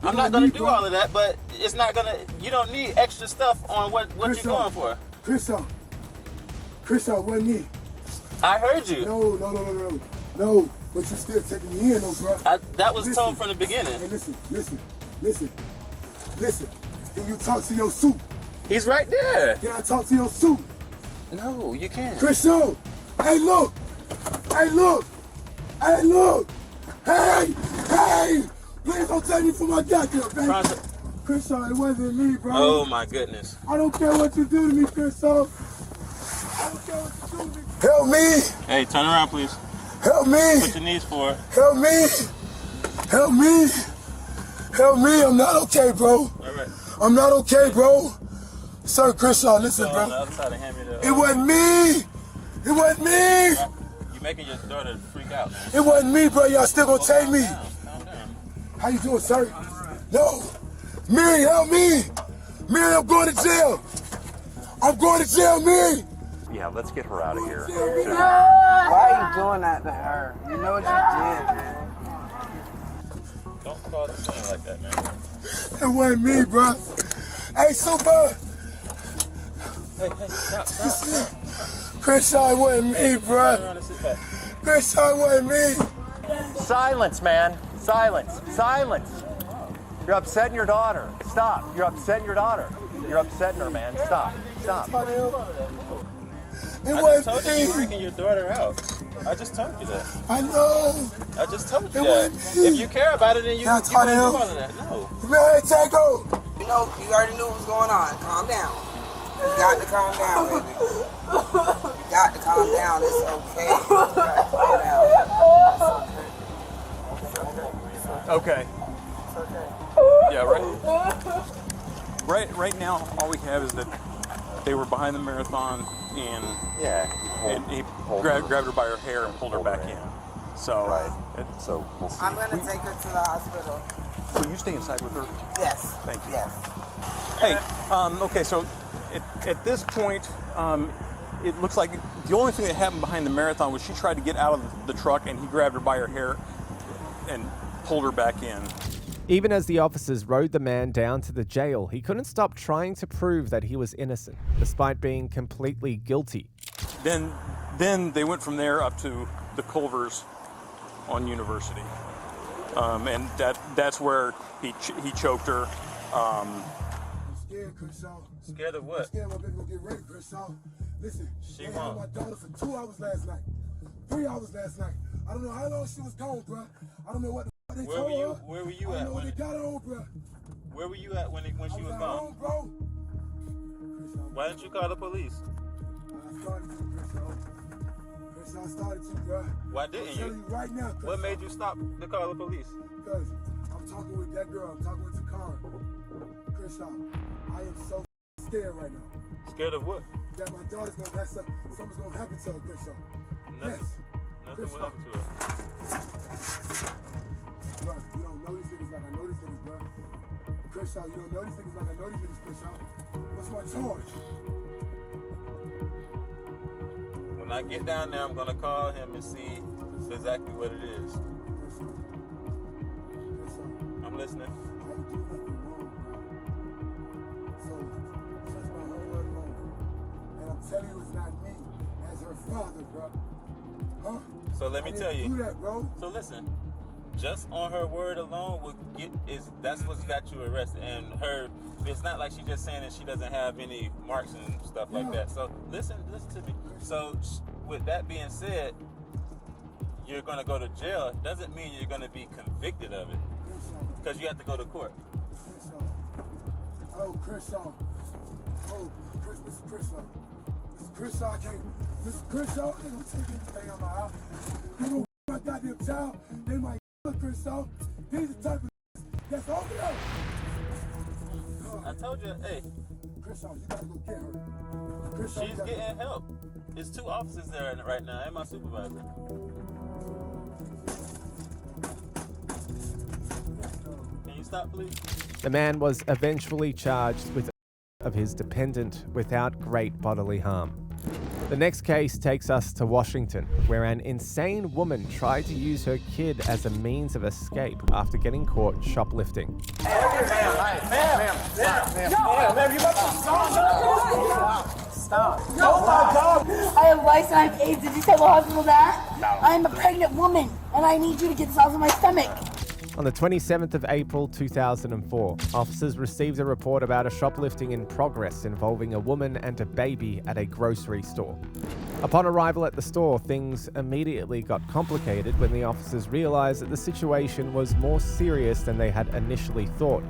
I'm not gonna do all of that, but it's not gonna. You don't need extra stuff on what you're going for. Chris, wasn't me. I heard you. No, but you're still taking me in, though, bro. That was told from the beginning. Hey, listen. Can you talk to your suit? He's right there. Can I talk to your suit? No, you can't. Chris, hey, look. Hey. Please don't take me for my goddamn baby. Chris, it wasn't me, bro. Oh, my goodness. I don't care what you do to me, Chris. I don't care what you do to me. Help me. Hey, turn around, please. Help me. Put your knees forward. Help me. I'm not okay, bro. All right. I'm not okay, bro. Sir, Chris, listen, bro. On the other side and hand me the, It wasn't me. You making your daughter freak out, man. It wasn't me, bro. Y'all still gonna take me. Calm down. How you doing, sir? No. Mary, help me! Mary, I'm going to jail! I'm going to jail, Mary! Yeah, let's get her out of here. Why are you doing that to her? You know what you did, man. Don't call the thing like that, man. It wasn't me, bro. Hey, Super! Hey, stop. Crenshaw, it wasn't me, bro. Crenshaw, it wasn't me. Silence, man. Silence. Silence. You're upsetting your daughter. Stop. You're upsetting your daughter. You're upsetting her, man. Stop. Stop. It I wasn't just told you me. you're freaking your daughter out. I just told you that. I know. I just told you It that. wasn't me. If you care about it, then you wouldn't do all of that. No. Man, Tango. You know, you already knew what was going on. Calm down. You got to calm down, baby. You got to calm down. It's okay. You got to calm down. Okay. It's okay. Yeah, right now, all we have is that they were behind the marathon and he grabbed her by her hair and pulled her back in. So, so we'll see. I'm going to take her to the hospital. So you stay inside with her? Yes. Thank you. Yes. Hey, okay, so at this point, it looks like the only thing that happened behind the marathon was she tried to get out of the truck and he grabbed her by her hair and pulled her back in. Even as the officers rode the man down to the jail, he couldn't stop trying to prove that he was innocent, despite being completely guilty. Then they went from there up to the Culvers on University, and that's where he choked her. I'm scared, Crenshaw. Scared of what? I'm scared my baby gonna get raped, Crenshaw. Listen, She I had won't. my daughter for 2 hours last night. 3 hours last night. I don't know how long she was gone, bro. I don't know what the fuck they told her. Where were you I at don't know what when they got on, bro. Where were you at when she was at gone? home, bro. Why didn't you call the police? I started to, Crenshaw. Crenshaw, I started to, bro. Why didn't I'm telling you? you right now, What Crenshaw. made you stop to call the police? Because I'm talking with that girl. I'm talking with Takara. Crenshaw, I am so scared right now. Scared of what? That my daughter's gonna mess up. Something's gonna happen to her, Crenshaw. Nothing. Yes. Nothing will happen to her. Bro, you don't know these niggas like I know these niggas, bro. Crenshaw, you don't know these niggas like I know these niggas, Crenshaw. What's my charge? When I get down there, I'm gonna call him and see exactly what it is. I'm listening. And I'm telling you, it's not me as her father, bro. Huh? So let me tell Do you. that, bro. So listen, just on her word alone that's what's got you arrested. And it's not like she's just saying that she doesn't have any marks and stuff like that. So listen to me. So with that being said, you're gonna go to jail. It doesn't mean you're gonna be convicted of it, because you have to go to court. Oh, Crenshaw. Oh, Mr. Crenshaw. Mr. Crenshaw, I can't. Mr. Crenshaw, they gonna take anything out of my house. They gonna my goddamn child. They might kill Crenshaw. These the type of that's over there. I told you, hey. Crenshaw, you gotta go get her. Crenshaw, She's getting help. There's 2 officers there right now, and my supervisor. Can you stop, please? The man was eventually charged with of his dependent without great bodily harm. The next case takes us to Washington, where an insane woman tried to use her kid as a means of escape after getting caught shoplifting. Stop. I have lice and I have AIDS. Did you tell the hospital that? No. I am a pregnant woman, and I need you to get this out of my stomach. On the 27th of April 2004, officers received a report about a shoplifting in progress involving a woman and a baby at a grocery store. Upon arrival at the store, things immediately got complicated when the officers realized that the situation was more serious than they had initially thought.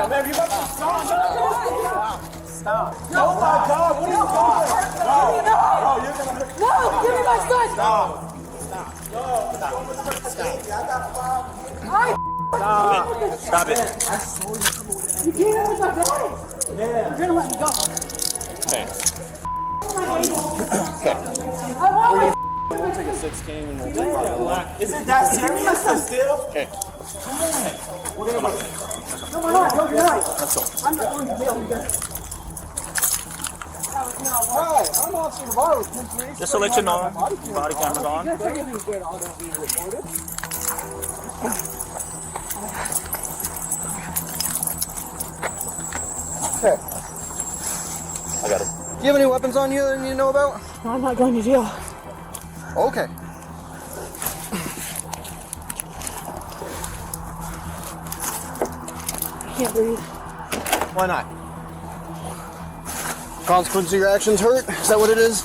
Ma'am, you got to stop. Oh my God, what are you doing? No, give me my son. Stop. Stop it. You can't let me go. You're gonna let me go. Hey. I want my We'll take a 16 and we'll take our Is it that serious? Still? Okay. Come on, no, you're right. I'm not going to jail. Right, I'm Officer Navarro. Just to let you know, body camera's on. Okay. I got it. Do you have any weapons on you that you know about? No, I'm not going to jail. Okay. I can't breathe. Why not? Consequence of your actions hurt? Is that what it is?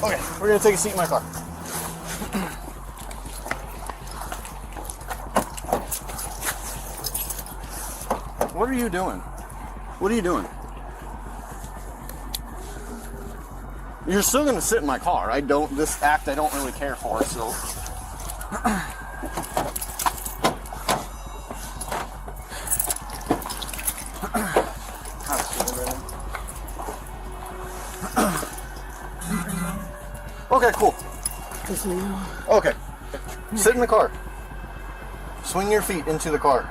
Okay, we're gonna take a seat in my car. What are you doing? What are you doing? You're still gonna sit in my car. This act I don't really care for, so. Okay, cool. Okay. Sit in the car. Swing your feet into the car.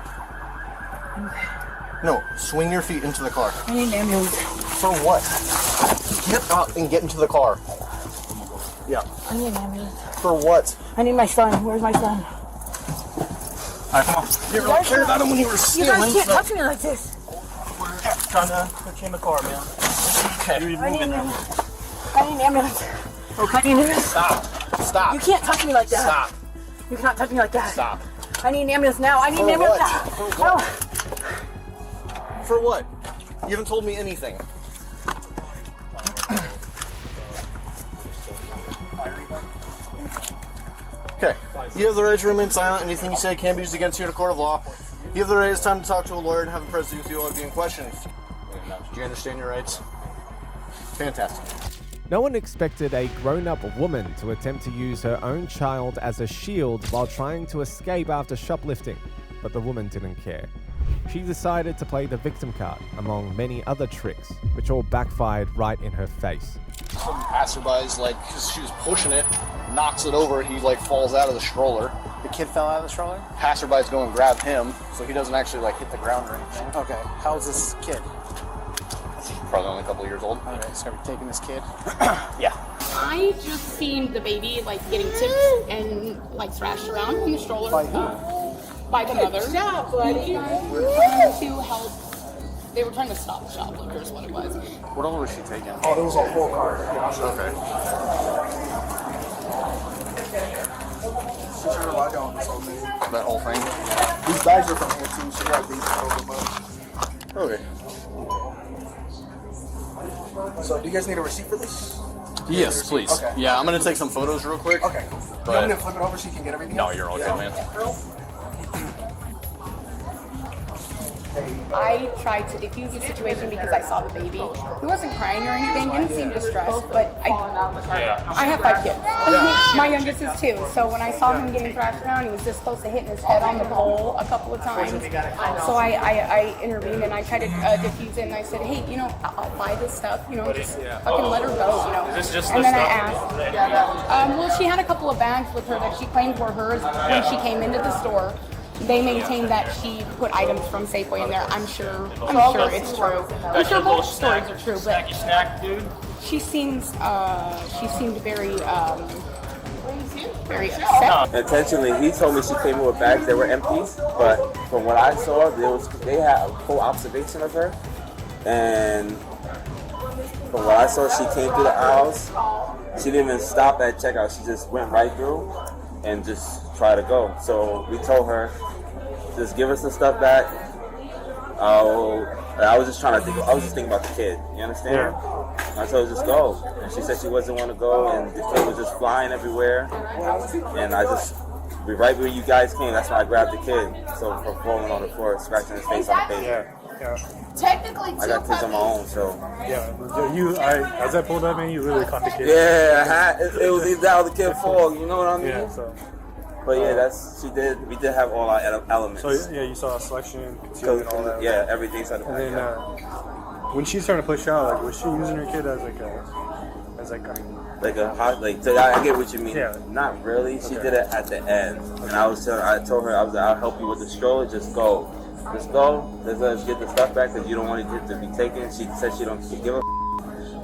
No, swing your feet into the car. I need an ambulance. For what? Get out and get into the car. Yeah. I need an ambulance. For what? I need my son. Where's my son? Alright, come on. You didn't really care about him when you were stealing. You guys can't touch me like this. Trying to put you in the car, man. Okay. I need an ambulance. I need an ambulance. Okay. I need an ambulance. Stop. Stop. You can't touch me like that. Stop. You cannot touch me like that. Stop. I need an ambulance now. I need For an ambulance what? now. For what? For what? You haven't told me anything. Okay. You have the right to remain silent. Anything you say can be used against you in a court of law. You have the right, it's time to talk to a lawyer and have a present with you while being questioned. Do you understand your rights? Fantastic. No one expected a grown-up woman to attempt to use her own child as a shield while trying to escape after shoplifting, but the woman didn't care. She decided to play the victim card, among many other tricks, which all backfired right in her face. Some passerby's she was pushing it, knocks it over, he falls out of the stroller. The kid fell out of the stroller? Passerby's go and grab him, so he doesn't actually hit the ground or anything. Okay, how's this kid? He's probably only a couple years old. Okay, so we're taking this kid? Yeah. I just seen the baby getting tipped and thrashed around in the stroller by the mother. Good job, buddy. They were trying to help. They were trying to stop the shoplifters. What it was. What all was she taking? Oh, it was a whole car. Okay. She's trying to lie down on this whole thing. That whole thing? These bags are from here too. She got these over the Okay. So, do you guys need a receipt for this? Yes, please. Okay. Yeah, I'm gonna take some photos real quick. Okay. You want me to flip it over so you can get everything? No, you're all good, man. I tried to defuse the situation because I saw the baby. He wasn't crying or anything, didn't seem distressed, but I have 5 kids. My youngest is 2, so when I saw him getting thrashed around, he was this close to hitting his head on the pole a couple of times. So I intervened and I tried to defuse it, and I said, hey, I'll buy this stuff, just fucking let her go, Is this just And the then I stuff? asked, well, she had a couple of bags with her that she claimed were hers when she came into the store. They maintain that she put items from Safeway in there. I'm sure it's true. I'm sure both stories are true, but Snack, dude. she seemed very upset. Intentionally, he told me she came in with bags that were empty, but from what I saw, they had a full observation of her, and from what I saw, she came through the aisles. She didn't even stop at checkout. She just went right through and just tried to go. So we told her, just give us the stuff back. I was just thinking about the kid. You understand? Yeah. I told her just go, and she said she wasn't want to go, and the kid was just flying everywhere. And I just, right where you guys came, that's when I grabbed the kid. So from falling on the floor, scratching his face on the pavement. Yeah. Technically, I got kids on my own, so. Yeah, as I pulled up, man, you really caught the kid. Yeah, it was either that or the kid fall, you know what I mean? Yeah, so. But yeah, we did have all our elements. So yeah, you saw selection, concealment, all that. Yeah, everything's on the And then when she's trying to push out, like, was she using her kid as I get what you mean. Yeah. Not really. She did it at the end, and I told her, I'll help you with the stroller. Just go. Let's get the stuff back because you don't want it to be taken. She said she don't give a.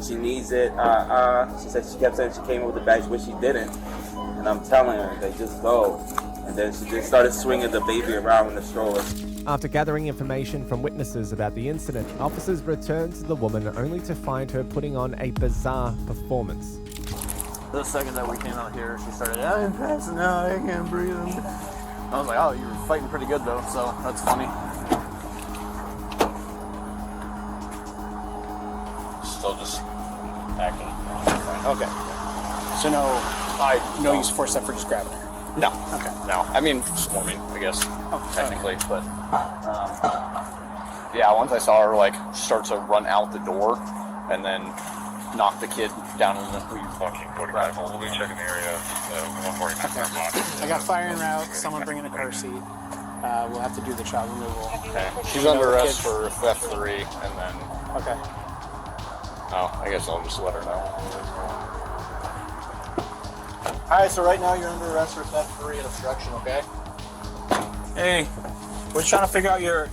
She needs it. She kept saying she came with the bags, but she didn't. And I'm telling her, they just go. And then she just started swinging the baby around in the stroller. After gathering information from witnesses about the incident, officers returned to the woman only to find her putting on a bizarre performance. The second that we came out here, she started, I'm passing out, I can't breathe. I was like, oh, you were fighting pretty good though, so that's funny. Still just acting. Okay. So no use of force except for just grabbing her? No. Okay. No. I mean, swarming, I guess, technically, but yeah, once I saw her start to run out the door and then knock the kid down in the We'll be checking the area. I got fire en route, someone bringing a car seat. We'll have to do the child removal. Okay. She's under arrest for theft 3 and then... Okay. Oh, I guess I'll just let her know. Alright, so right now you're under arrest for theft 3 and obstruction, okay? Hey, we're trying to figure out your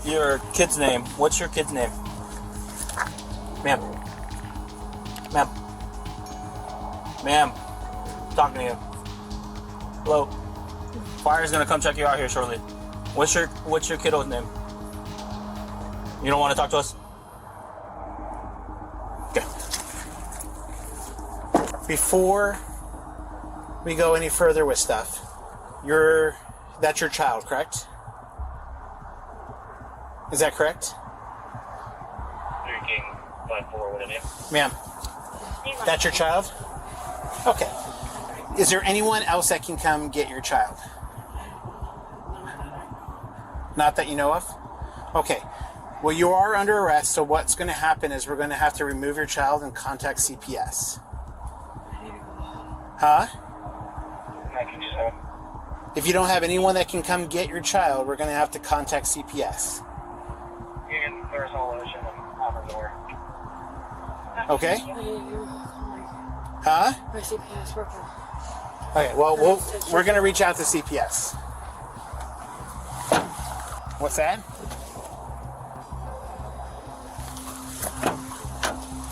kid's name. What's your kid's name? Ma'am. Ma'am. Ma'am. Talking to you. Hello. Fire's gonna come check you out here shortly. What's your kiddo's name? You don't want to talk to us? Okay. Before we go any further with stuff, that's your child, correct? Is that correct? Drinking 5-4 with a name. Ma'am, that's your child? Okay. Is there anyone else that can come get your child? Not that you know of? Okay. Well, you are under arrest, so what's going to happen is we're going to have to remove your child and contact CPS. Huh? If you don't have anyone that can come get your child, we're going to have to contact CPS. There's a lotion on the door. Okay? Huh? My CPS worker. Okay, well, we're going to reach out to CPS. What's that?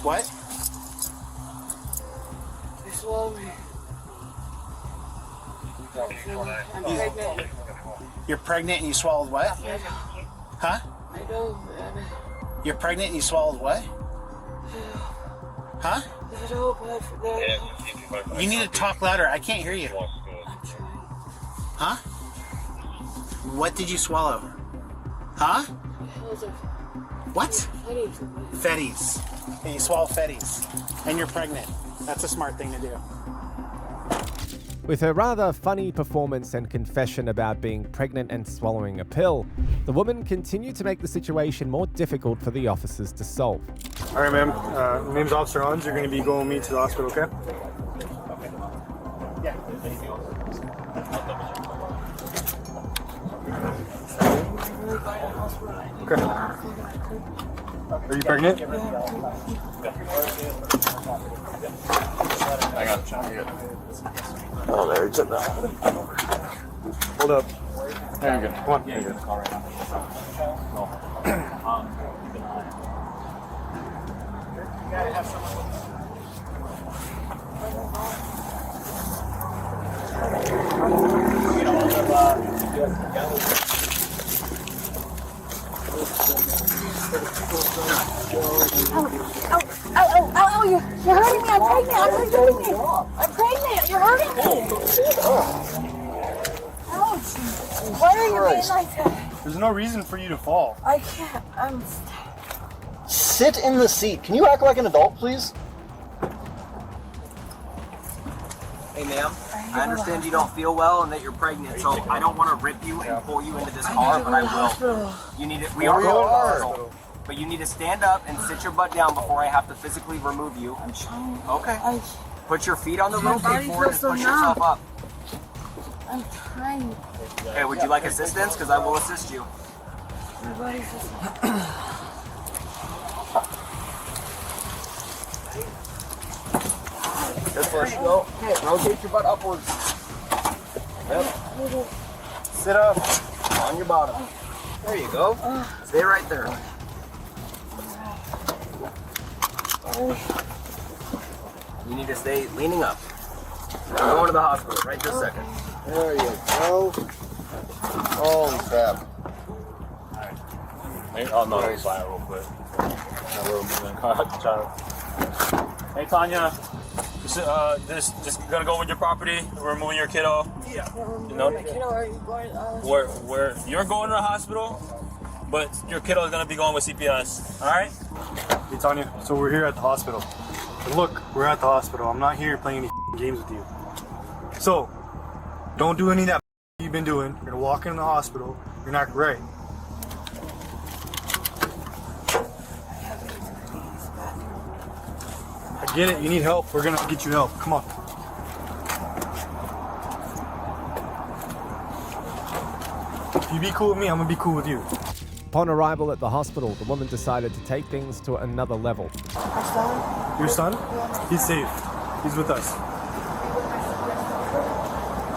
What? They swallowed me. I'm pregnant. You're pregnant and you swallowed what? Huh? I don't. You're pregnant and you swallowed what? Huh? I don't bad for that. You need to talk louder. I can't hear you. Huh? What did you swallow? Huh? What? Fetties. And you swallow fetties. And you're pregnant. That's a smart thing to do. With her rather funny performance and confession about being pregnant and swallowing a pill, the woman continued to make the situation more difficult for the officers to solve. All right, ma'am. My name's Officer Hans. You're going to be going with me to the hospital, okay? Yeah. Okay. Are you pregnant? Hang on. Oh, there it's about. Hold up. There you go. Come on. Yeah, you're in the car right now. No. You gotta have someone with Ow, you're hurting me. I'm pregnant. You're hurting me. Ouch. Why are you being like that? There's no reason for you to fall. I can't. Sit in the seat. Can you act like an adult, please? Hey, ma'am. I understand you don't feel well and that you're pregnant, so I don't want to rip you and pull you into this car, but I will. You need it. We are going to the hospital, but you need to stand up and sit your butt down before I have to physically remove you. I'm trying. Okay. Put your feet on the little kickboard and push yourself up. I'm trying. Hey, would you like assistance? Because I will assist you. My body's just... Just let you go. Rotate your butt upwards. Yep. Sit up on your bottom. There you go. Stay right there. You need to stay leaning up. I'm going to the hospital right this second. There you go. Holy crap. Hey, oh no, it's fine real quick. Hey Tanya, just gonna go with your property. We're moving your kiddo. Yeah. You know, My kiddo, are you going to where you're going to the hospital, but your kiddo is gonna be going with CPS. All right? Hey Tanya, so we're here at the hospital. And look, we're at the hospital. I'm not here playing any games with you. So, don't do any of that you've been doing. You're gonna walk in the hospital. You're not right. I get it. You need help. We're gonna get you help. Come on. If you be cool with me, I'm gonna be cool with you. Upon arrival at the hospital, the woman decided to take things to another level. My son? Your son? Yeah. He's safe. He's with us.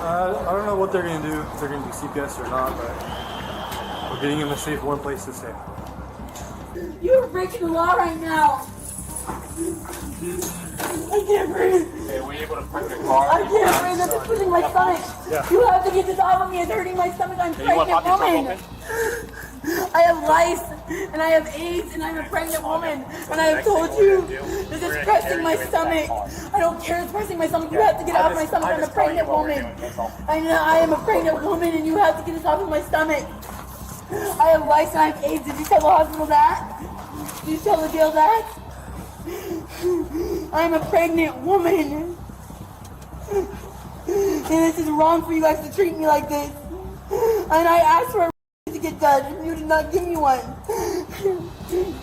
I don't know what they're gonna do, if they're gonna do CPS or not, but we're getting him a safe, warm place to stay. You're breaking the law right now. I can't breathe. Hey, were you able to park your car? I can't breathe. It's pushing my stomach. Yeah. You have to get this off of me. It's hurting my stomach. I'm Hey, you want pregnant to pop your woman. truck I have lice, and I have AIDS, and I'm a pregnant woman. And I have told you, this is pressing my stomach. I don't care, it's pressing my stomach. You have to get off my stomach. I'm a pregnant woman. I know I am a pregnant woman, and you have to get this off of my stomach. I have lice and I have AIDS. Did you tell the hospital that? Did you tell the jail that? I'm a pregnant woman. And this is wrong for you guys to treat me like this. And I asked for a to get done, and you did not give me one.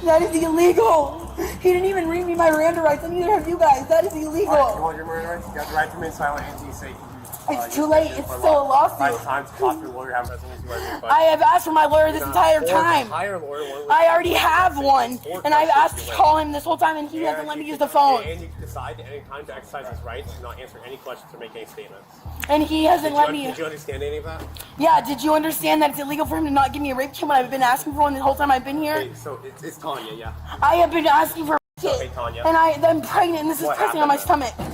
That is illegal. He didn't even read me my Miranda rights, and neither have you guys. That is illegal. You want your Miranda rights? You got the right to remain silent and to say. It's too late. It's still a lawsuit. By the time to talk to your lawyer, have I have asked for my lawyer this entire time. Hire a lawyer. I already have one, and I've asked to call him this whole time, and he hasn't let me use the phone. And you can decide at any time to exercise his rights and not answer any questions or make any statements. And he hasn't let me. Did you understand any of that? Yeah, did you understand that it's illegal for him to not give me a rape kit when I've been asking for one the whole time I've been here? Hey, so it's Tanya, yeah. I have been asking for a rape kit, Okay, Tanya. and I'm pregnant, and this is What pressing on my happened? stomach.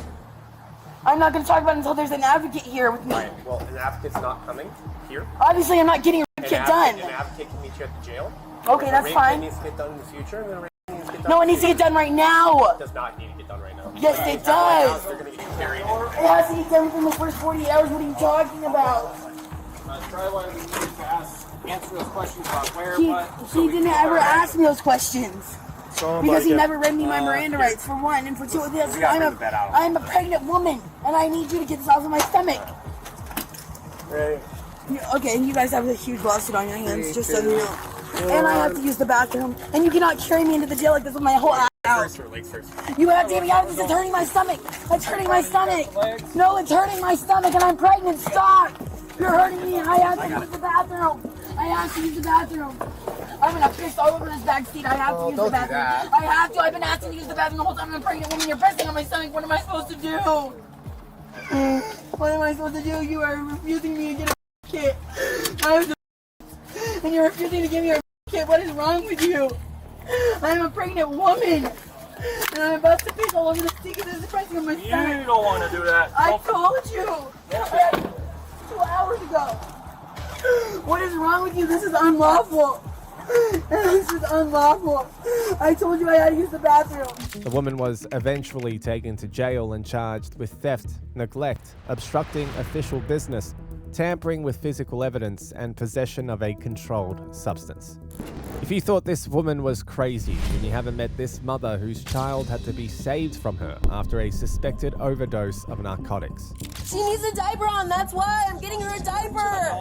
I'm not going to talk about it until there's an advocate here with me. Right. Well, an advocate's not coming here. Obviously, I'm not getting a rape kit done. An advocate can meet you at the jail. Okay, If a that's rape fine. kit needs to get done in the future, and then a rape kit needs to get done. No, it needs to get done right now. It does not need to get done right now. Yes, it does. They're going to get you carried. It has to get done within the first 48 hours. What are you talking about? Try to answer those questions about where, He what. didn't ever ask me those questions. Because he never read me my Miranda rights, for one, and for two, I'm a pregnant woman, and I need you to get this off of my stomach. Right. Okay, and you guys have a huge lawsuit on your hands, just so you know. And I have to use the bathroom, and you cannot carry me into the jail like this with my whole ass out. You have to get me out of this. It's hurting my stomach. It's hurting my stomach. No, it's hurting my stomach, and I'm pregnant. Stop. You're hurting me. I have to use the bathroom. I have to use the bathroom. I'm gonna piss all over this back seat. I have to use the bathroom. I have to. I've been asking to use the bathroom the whole time. I'm a pregnant woman. You're pressing on my stomach. What am I supposed to do? What am I supposed to do? You are refusing me to get a kit. And you're refusing to give me a kit. What is wrong with you? I'm a pregnant woman. And I'm about to piss all over the seat because this is pressing on my stomach. You don't want to do that. I told you. 2 hours ago. What is wrong with you? This is unlawful. This is unlawful. I told you I had to use the bathroom. The woman was eventually taken to jail and charged with theft, neglect, obstructing official business, tampering with physical evidence, and possession of a controlled substance. If you thought this woman was crazy, then you haven't met this mother whose child had to be saved from her after a suspected overdose of narcotics. She needs a diaper on, that's why I'm getting her a diaper.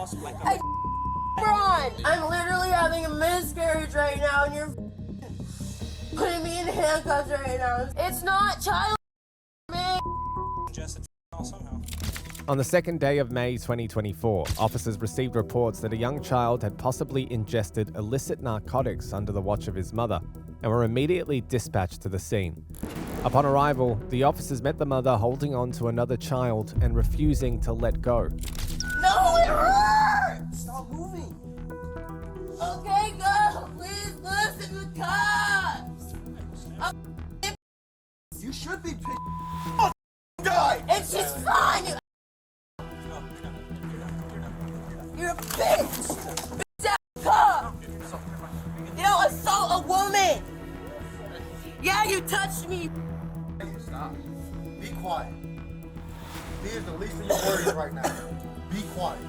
I'm literally having a miscarriage right now, and you're putting me in handcuffs right now. It's not child me. On the second day of May 2024, officers received reports that a young child had possibly ingested illicit narcotics under the watch of his mother and were immediately dispatched to the scene. Upon arrival, the officers met the mother holding on to another child and refusing to let go. No, it hurts! Stop moving. Okay, go. Please listen to the cops. You should be pissed. Die. It's just fine. You're a bitch. Bitch ass cop. You don't assault a woman. Yeah, you touched me. Stop. Be quiet. He is the least of your worries right now. Be quiet.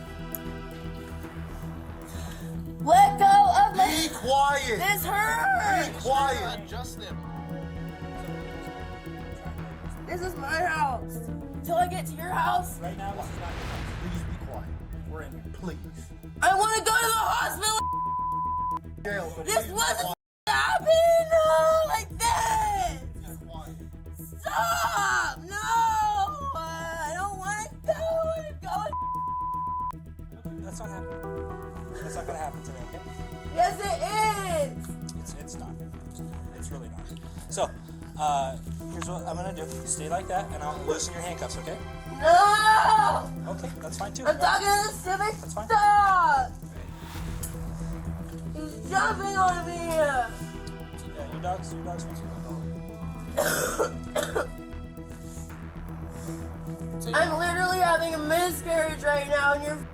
Let go of me. Be quiet. This hurts. Be quiet. This is my house. Till I get to your house. Right now, this is not your house. Please be quiet. We're in here. Please. I want to go to the hospital. Jail, so This please wasn't happening. No, like this. Stop. No. I don't want to go. I want to go. That's not happening. That's not gonna happen today, okay? Yes, it is. It's not. It's really not. So, here's what I'm gonna do. Stay like that, and I'll loosen your handcuffs, okay? No. Okay, that's fine too. I'm talking to the civic. That's fine. Stop. He's jumping on me. Yeah, your dog's I'm literally having a miscarriage right now, and you're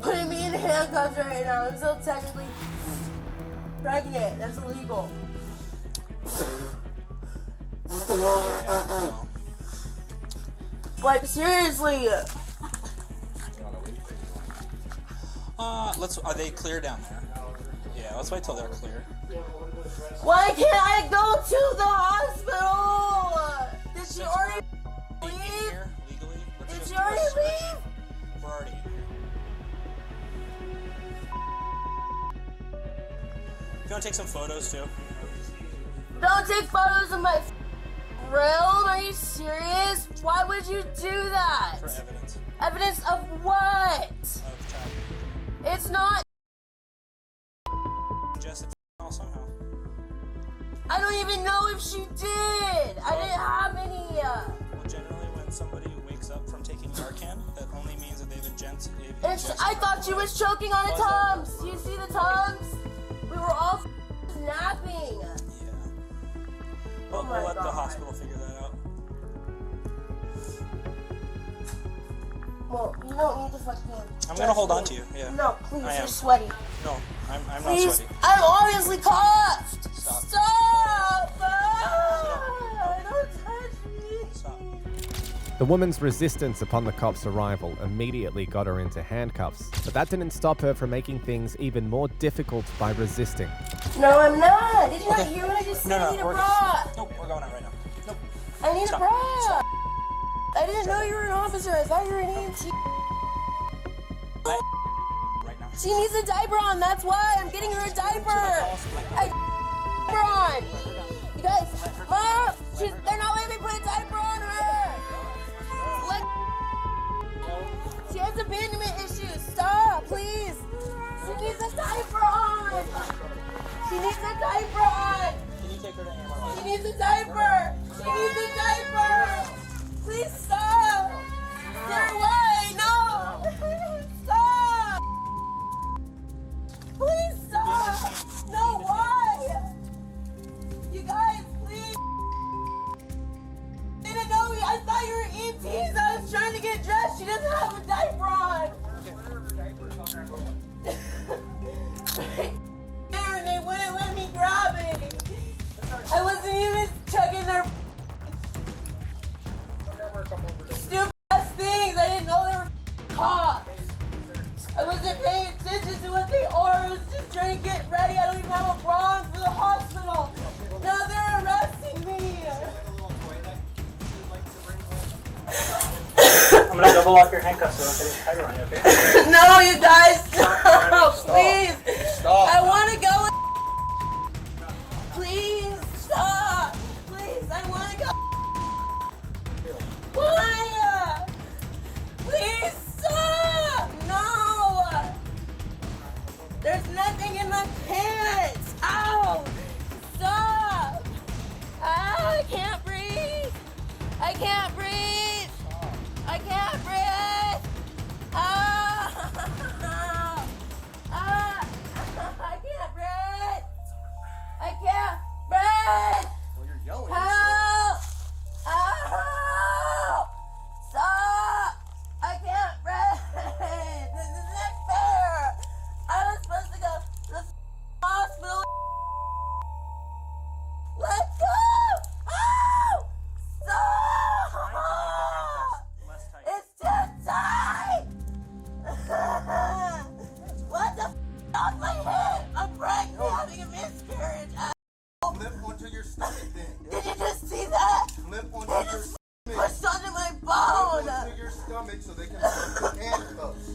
putting me in handcuffs right now. I'm still technically pregnant. That's illegal. Like, seriously. Are they clear down there? Yeah, let's wait till they're clear. Why can't I go to the hospital? Did she already leave? Legally? Did she already leave? We're already in here. If you want to take some photos too. Don't take photos of my realm. Are you serious? Why would you do that? For evidence. Evidence of what? Of child. It's not. Ingested somehow. I don't even know if she did. I didn't have any. Well, generally, when somebody wakes up from taking Narcan, that only means that they've ingested. I thought she was choking on the Tums. Do you see the Tums? We were all napping. We'll let the hospital figure that out. Well, you don't need to fucking. I'm gonna hold on to you. Yeah. No, please. I am. You're sweaty. No, I'm not Please. sweaty. I'm obviously cuffed. Stop. Stop. Don't touch me. Stop. The woman's resistance upon the cops' arrival immediately got her into handcuffs, but that didn't stop her from making things even more difficult by resisting. No, I'm not. Did you not hear what I just said? No, I need a we're bra. Nope, we're going out right now. Nope. I need Stop. a bra. Stop. I didn't know you were an officer. I thought you were an EMT. Right now. She needs a diaper on. That's why I'm getting her a diaper. Diaper on. You guys, Mom, they're not letting me put a diaper on her. She has abandonment issues. Stop, please. She needs a diaper on. She needs a diaper on. Can you take her to Amazon? She needs a diaper. She needs a diaper. Please stop. Get away. No. Stop. Please stop. No, why? You guys, please. I didn't know. I thought you were EMTs. I was trying to get dressed. She doesn't have a diaper on. And they wouldn't let me grab it. I wasn't even checking their stupid ass things. I didn't know they were cops. I wasn't paying attention to what they are. I was just trying to get ready. I don't even have a bra for the hospital. Now they're arresting me. I'm gonna double lock your handcuffs so I don't get a tiger on you, okay? No, you guys, stop, please. Stop. I want to go. Please stop. Please, I want to go. Why? stomach so they can put the handcuffs.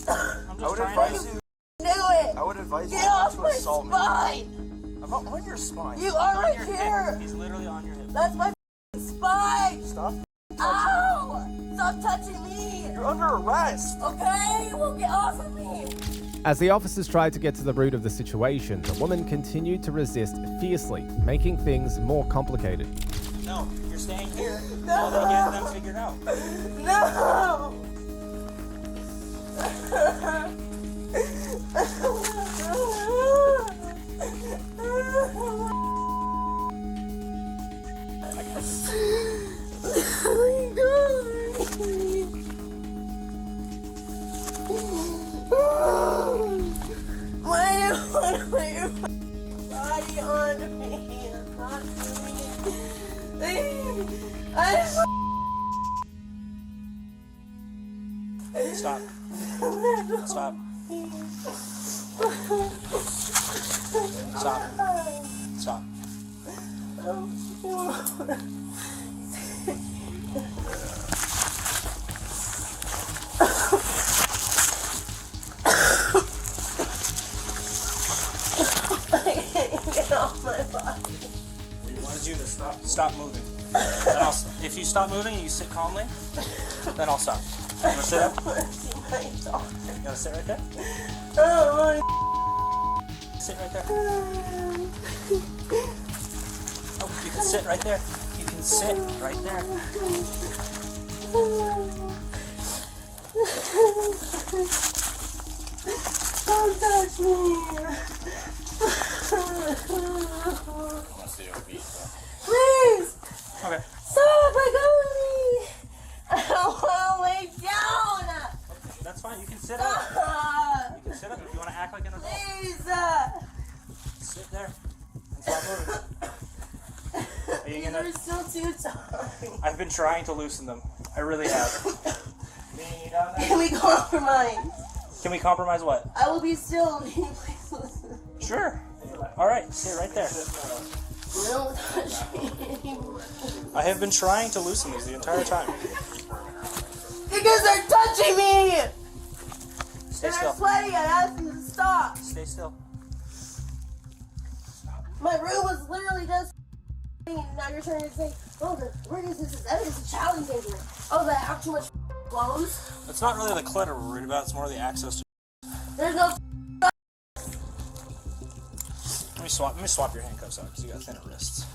I would advise you. Do it. I would advise you Get off to my assault me. spine. I'm not on your spine. You are right on your here. Hip. He's literally on your hip. That's my spine. Stop. Ow! Stop touching me. You're under arrest. Okay, well get off of me. As the officers tried to get to the root of the situation, the woman continued to resist fiercely, making things more complicated. No, you're staying here No. while they get them figured out. No. Why do you want to put your body on me? I'm not doing it. Stop. Stop. Stop. Stop. Get off my body. We wanted you to stop moving. Then if you stop moving and you sit calmly, then I'll stop. You wanna sit up? You wanna sit right there? Sit right there. Oh, you can sit right there. You can sit right there. Don't touch me. Please. Okay. Stop, let go of me. I don't want to lay down. That's fine. You can sit up. You can sit up if you want to act like an adult. Please. Sit there and stop moving. Are you gonna? You're still too tight. I've been trying to loosen them. I really have. Can we compromise? Can we compromise what? I will be still. Please listen. Sure. All right. Sit right there. Don't touch me anymore. I have been trying to loosen these the entire time. Because they're touching me. Stay And still. I'm sweaty. I asked them to stop. Stay still. My room was literally just and now you're trying to say, oh, where is this evidence of child endangerment? Oh, that I have too much clothes? It's not really the clutter we're worried about. It's more the access to. There's no Let me swap your handcuffs out because you got thinner wrists.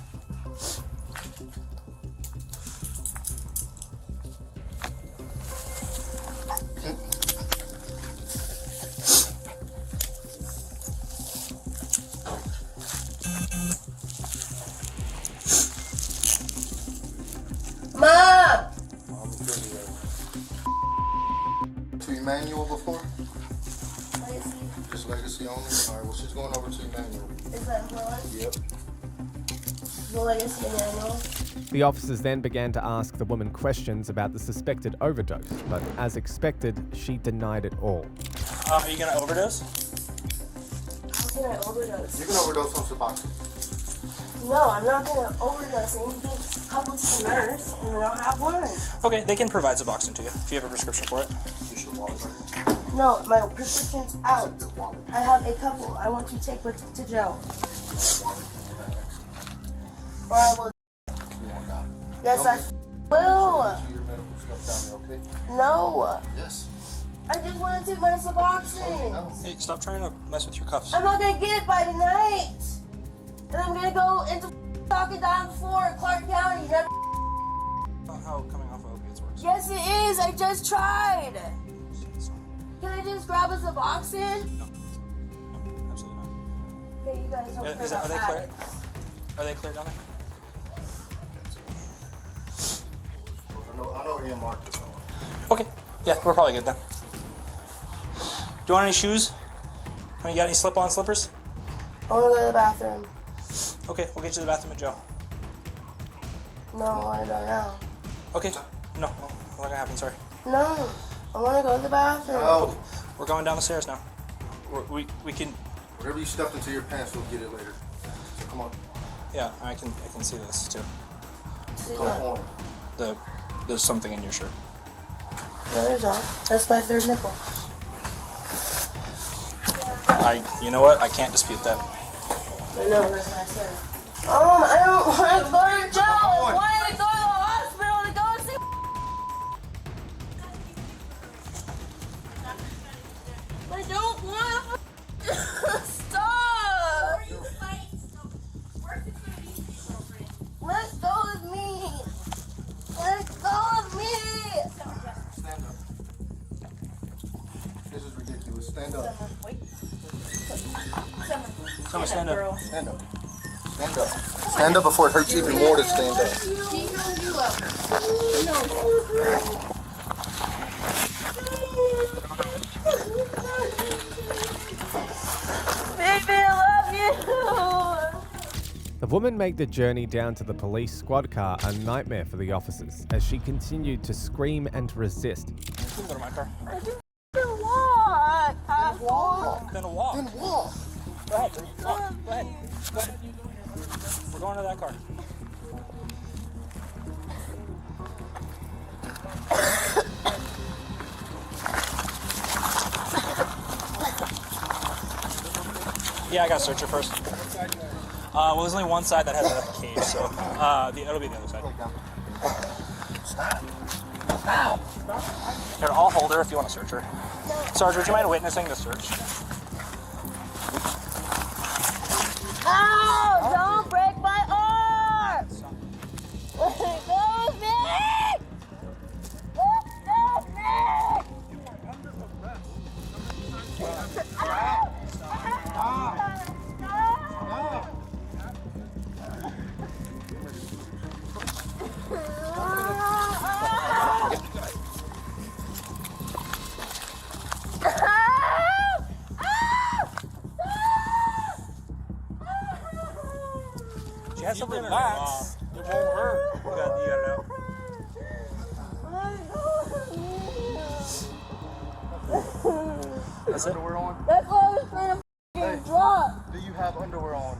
Mom! To Emmanuel before? Legacy. Just legacy only? Alright, well she's going over to Emmanuel. Is that one? Yep. The legacy manual. The officers then began to ask the woman questions about the suspected overdose, but as expected, she denied it all. Are you gonna overdose? How can I overdose? You can overdose on Suboxone. No, I'm not gonna overdose. I need to get couple to the nurse and I don't have one. Okay, they can provide Suboxone to you if you have a prescription for it. You should walk right. No, my prescription's out. I have a couple I want to take with to jail. Or I will. Yes, I will. No. Yes. I just want to take my Suboxone. Hey, stop trying to mess with your cuffs. I'm not gonna get it by tonight. And I'm gonna go into talking down the floor in Clark County. Not how coming off of opiates works. Yes, it is. I just tried. Can I just grab a Suboxone? No, absolutely not. Okay, you guys don't care Are about they that. clear? Are they clear down there? I know Ian marked this one. Okay. Yeah, we're probably good then. Do you want any shoes? You got any slip-on slippers? I wanna go to the bathroom. Okay, we'll get you to the bathroom at jail. No, I wanna go now. Okay. No, not gonna happen. Sorry. No, I wanna go to the bathroom. No. We're going down the stairs now. We can. Whatever you stuffed into your pants, we'll get it later. So come on. Yeah, I can see this too. See Come what? on. There's something in your shirt. No, there's off. That's my third nipple. You know what? I can't dispute that. I know, that's what I said. I don't want to go to jail. I want to go to the hospital to go see. I don't want to. Stop. Let go of me. Let go of me. Stand up. This is ridiculous. Stand up. Someone stand up. Stand up. Stand up. Stand up before it hurts even more to stand up. Baby, I love you. The woman made the journey down to the police squad car a nightmare for the officers as she continued to scream and resist. Go to my car. I just walk. Then walk. Then walk. Go ahead. Walk. Go ahead. Go ahead. We're going to that car. Yeah, I got to search it first. Well, there's only one side that has a cage, so it'll be the other side. Stop. Here, I'll hold her if you want to search her. Sarge, would you mind witnessing the search? Ow! Don't break my arm! Let go of me! Let go of me! She has something relax. It won't hurt. You got it out. That's underwear on? That's what I was trying to drop. Do you have underwear on?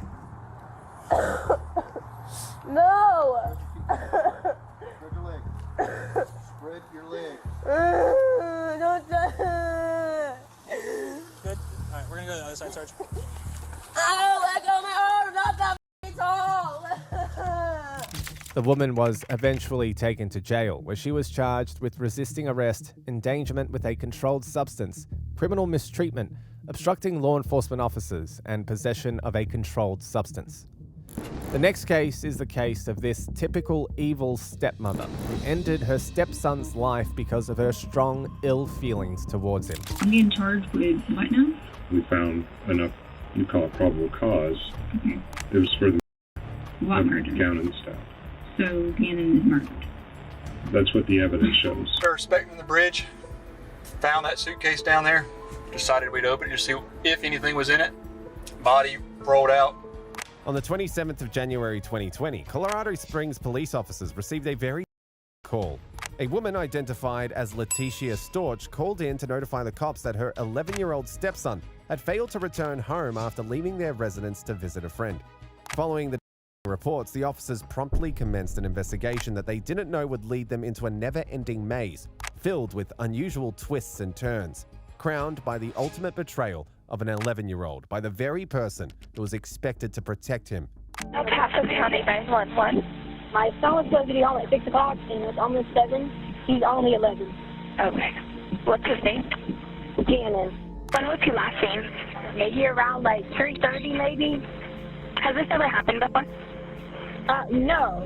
No. Spread your leg. Spread your leg. Don't try. Good. All right, we're gonna go to the other side, Sarge. Ow, let go of my arm. Not that tall. The woman was eventually taken to jail, where she was charged with resisting arrest, endangerment with a controlled substance, criminal mistreatment, obstructing law enforcement officers, and possession of a controlled substance. The next case is the case of this typical evil stepmother who ended her stepson's life because of her strong ill feelings towards him. I'm being charged with what now? We found enough, you call it probable cause. Okay. It was for the What murder? Gannon stuff. So Gannon is murdered. That's what the evidence shows. Started inspecting the bridge, found that suitcase down there, decided we'd open it to see if anything was in it. Body rolled out. On the 27th of January 2020, Colorado Springs police officers received a very call. A woman identified as Letitia Storch called in to notify the cops that her 11-year-old stepson had failed to return home after leaving their residence to visit a friend. Following the reports, the officers promptly commenced an investigation that they didn't know would lead them into a never-ending maze, filled with unusual twists and turns, crowned by the ultimate betrayal of an 11-year-old by the very person who was expected to protect him. Paso County 911. My son was supposed to be home at 6 o'clock, and it's almost 7. He's only 11. Okay. What's his name? Gannon. When was he last seen? Maybe around like 3:30, maybe. Has this ever happened before? No.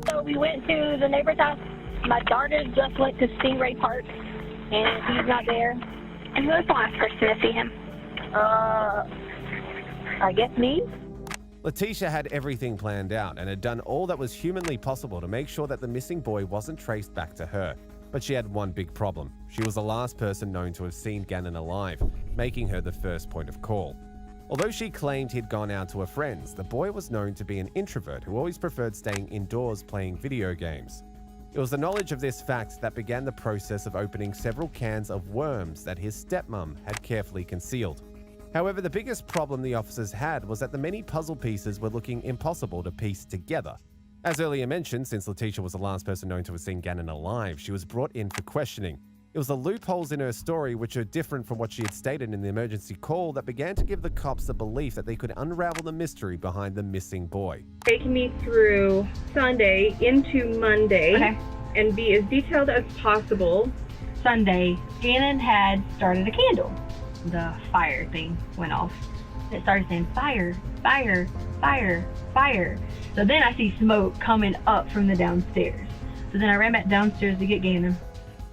So we went to the neighbor's house. My daughter just went to Stingray Park, and he's not there. And who was the last person to see him? I guess me. Letitia had everything planned out and had done all that was humanly possible to make sure that the missing boy wasn't traced back to her. But she had one big problem. She was the last person known to have seen Gannon alive, making her the first point of call. Although she claimed he'd gone out to her friends, the boy was known to be an introvert who always preferred staying indoors playing video games. It was the knowledge of this fact that began the process of opening several cans of worms that his stepmom had carefully concealed. However, the biggest problem the officers had was that the many puzzle pieces were looking impossible to piece together. As earlier mentioned, since Letitia was the last person known to have seen Gannon alive, she was brought in for questioning. It was the loopholes in her story, which are different from what she had stated in the emergency call, that began to give the cops the belief that they could unravel the mystery behind the missing boy. Take me through Sunday into Monday, Okay. and be as detailed as possible. Sunday, Gannon had started a candle. The fire thing went off. It started saying fire, fire, fire, fire. So then I see smoke coming up from the downstairs. So then I ran back downstairs to get Gannon.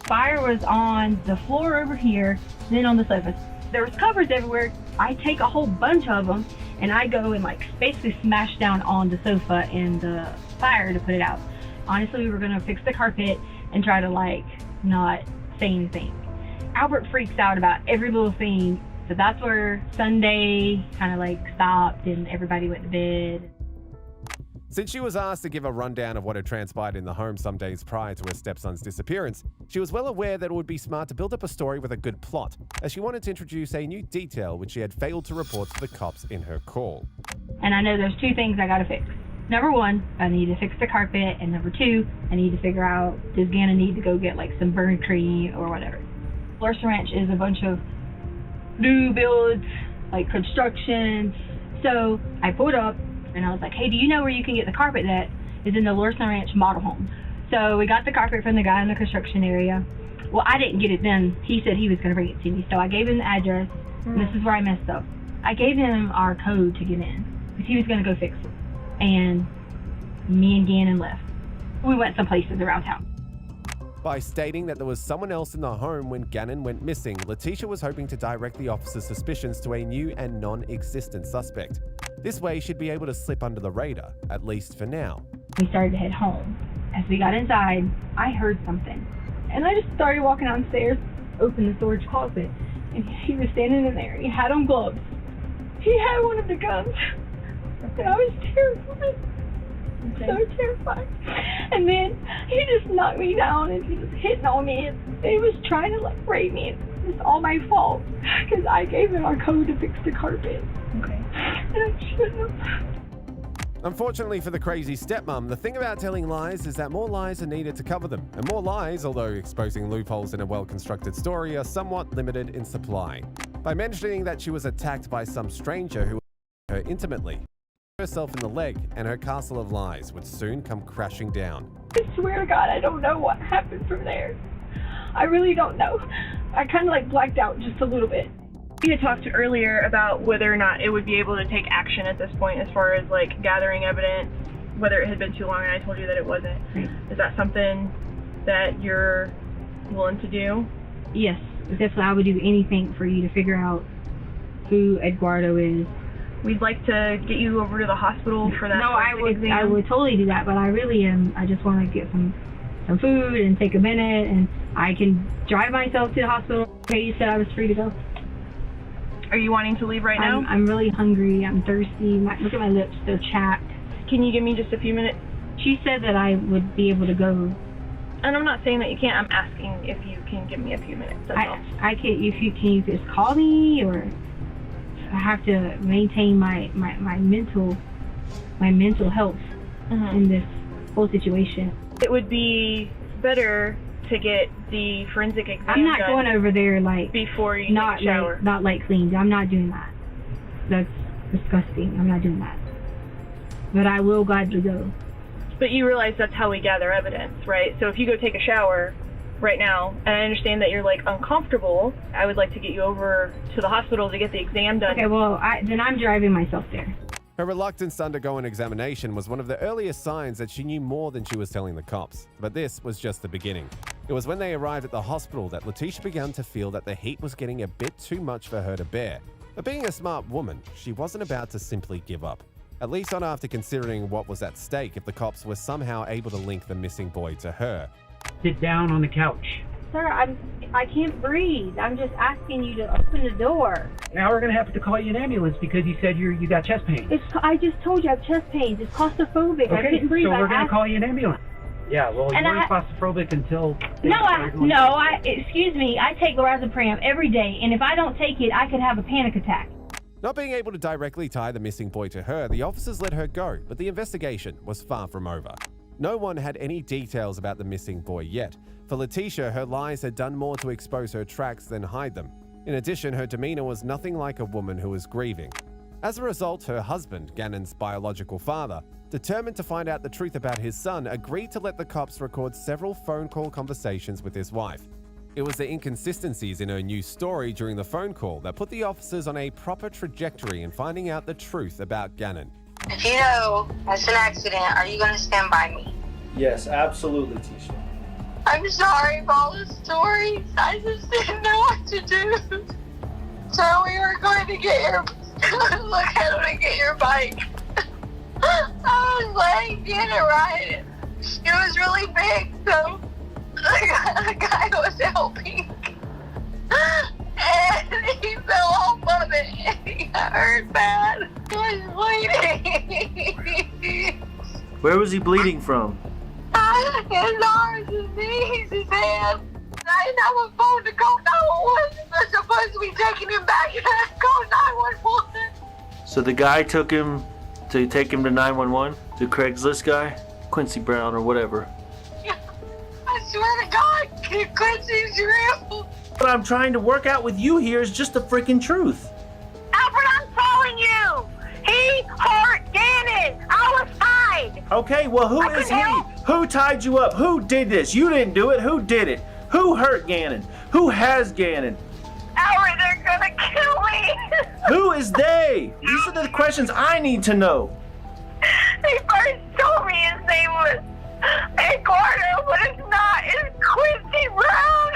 Fire was on the floor over here, then on the sofas. There was covers everywhere. I take a whole bunch of them and I go and like basically smash down on the sofa and the fire to put it out. Honestly, we were gonna fix the carpet and try to like not say anything. Albert freaks out about every little thing. So that's where Sunday kind of like stopped and everybody went to bed. Since she was asked to give a rundown of what had transpired in the home some days prior to her stepson's disappearance, she was well aware that it would be smart to build up a story with a good plot, as she wanted to introduce a new detail which she had failed to report to the cops in her call. And I know there's two things I gotta fix. Number one, I need to fix the carpet, and number two, I need to figure out, does Gannon need to go get like some burn cream or whatever. Larson Ranch is a bunch of new builds, like construction. So I pulled up and I was like, hey, do you know where you can get the carpet that is in the Larson Ranch model home? So we got the carpet from the guy in the construction area. Well, I didn't get it then. He said he was going to bring it to me. So I gave him the address, and this is where I messed up. I gave him our code to get in because he was going to go fix it. And me and Gannon left. We went some places around town. By stating that there was someone else in the home when Gannon went missing, Letitia was hoping to direct the officer's suspicions to a new and non-existent suspect. This way, she'd be able to slip under the radar, at least for now. We started to head home. As we got inside, I heard something. And I just started walking downstairs, opened the storage closet, and he was standing in there. He had on gloves. He had one of the guns. And I was terrified. So terrified. And then he just knocked me down and he was hitting on me and he was trying to like rape me. It's all my fault because I gave him our code to fix the carpet. Okay. And I shouldn't have. Unfortunately for the crazy stepmom, the thing about telling lies is that more lies are needed to cover them. And more lies, although exposing loopholes in a well-constructed story, are somewhat limited in supply. By mentioning that she was attacked by some stranger who her intimately, herself in the leg, and her castle of lies would soon come crashing down. I swear to God, I don't know what happened from there. I really don't know. I kind of like blacked out just a little bit. We had talked earlier about whether or not it would be able to take action at this point as far as like gathering evidence, whether it had been too long, and I told you that it wasn't. Right. Is that something that you're willing to do? Yes, definitely. I would do anything for you to figure out who Eduardo is. We'd like to get you over to the hospital for that. No, I would totally do that, but I really am. I just want to get some food and take a minute, and I can drive myself to the hospital. Okay, you said I was free to go. Are you wanting to leave right now? I'm really hungry. I'm thirsty. Look at my lips; they're chapped. Can you give me just a few minutes? She said that I would be able to go. And I'm not saying that you can't. I'm asking if you can give me a few minutes. That's all. I can. If you can, you just call me, or I have to maintain my mental health in this whole situation. It would be better to get the forensic exam I'm not done going over there like before you not take a shower. not like cleaned. I'm not doing that. That's disgusting. I'm not doing that. But I will gladly go. But you realize that's how we gather evidence, right? So if you go take a shower right now, and I understand that you're like uncomfortable, I would like to get you over to the hospital to get the exam done. Okay, well, then I'm driving myself there. Her reluctance to undergo an examination was one of the earliest signs that she knew more than she was telling the cops. But this was just the beginning. It was when they arrived at the hospital that Letitia began to feel that the heat was getting a bit too much for her to bear. But being a smart woman, she wasn't about to simply give up. At least not after considering what was at stake if the cops were somehow able to link the missing boy to her. Sit down on the couch. Sir, I can't breathe. I'm just asking you to open the door. Now we're gonna have to call you an ambulance because you said you got chest pain. I just told you I have chest pains. It's claustrophobic. I Okay, couldn't breathe. so we're gonna call you an ambulance. Yeah, well, you weren't claustrophobic until... Excuse me. I take lorazepam every day, and if I don't take it, I could have a panic attack. Not being able to directly tie the missing boy to her, the officers let her go, but the investigation was far from over. No one had any details about the missing boy yet. For Letitia, her lies had done more to expose her tracks than hide them. In addition, her demeanor was nothing like a woman who was grieving. As a result, her husband, Gannon's biological father, determined to find out the truth about his son, agreed to let the cops record several phone call conversations with his wife. It was the inconsistencies in her new story during the phone call that put the officers on a proper trajectory in finding out the truth about Gannon. If you know it's an accident, are you going to stand by me? Yes, absolutely, Tisha. I'm sorry for all the stories. I just didn't know what to do. So we were going to get your look at him and get your bike. I was letting get it right. It was really big, so the guy was helping. And he fell off of it and he got hurt bad. He was bleeding. Where was he bleeding from? His arms, his knees, his hands. I didn't have a phone to call 911. They're supposed to be taking him back and I called 911. So the guy took him to take him to 911? The Craigslist guy? Quincy Brown or whatever. I swear to God, Quincy's real. What I'm trying to work out with you here is just the freaking truth. Alfred, I'm telling you. He hurt Gannon. I was tied. Okay, well, who is he? Who tied you up? Who did this? You didn't do it. Who did it? Who hurt Gannon? Who has Gannon? Alfred, they're gonna kill me. Who is they? These are the questions I need to know. They first told me his name was Eduardo, but it's not. It's Quincy Brown.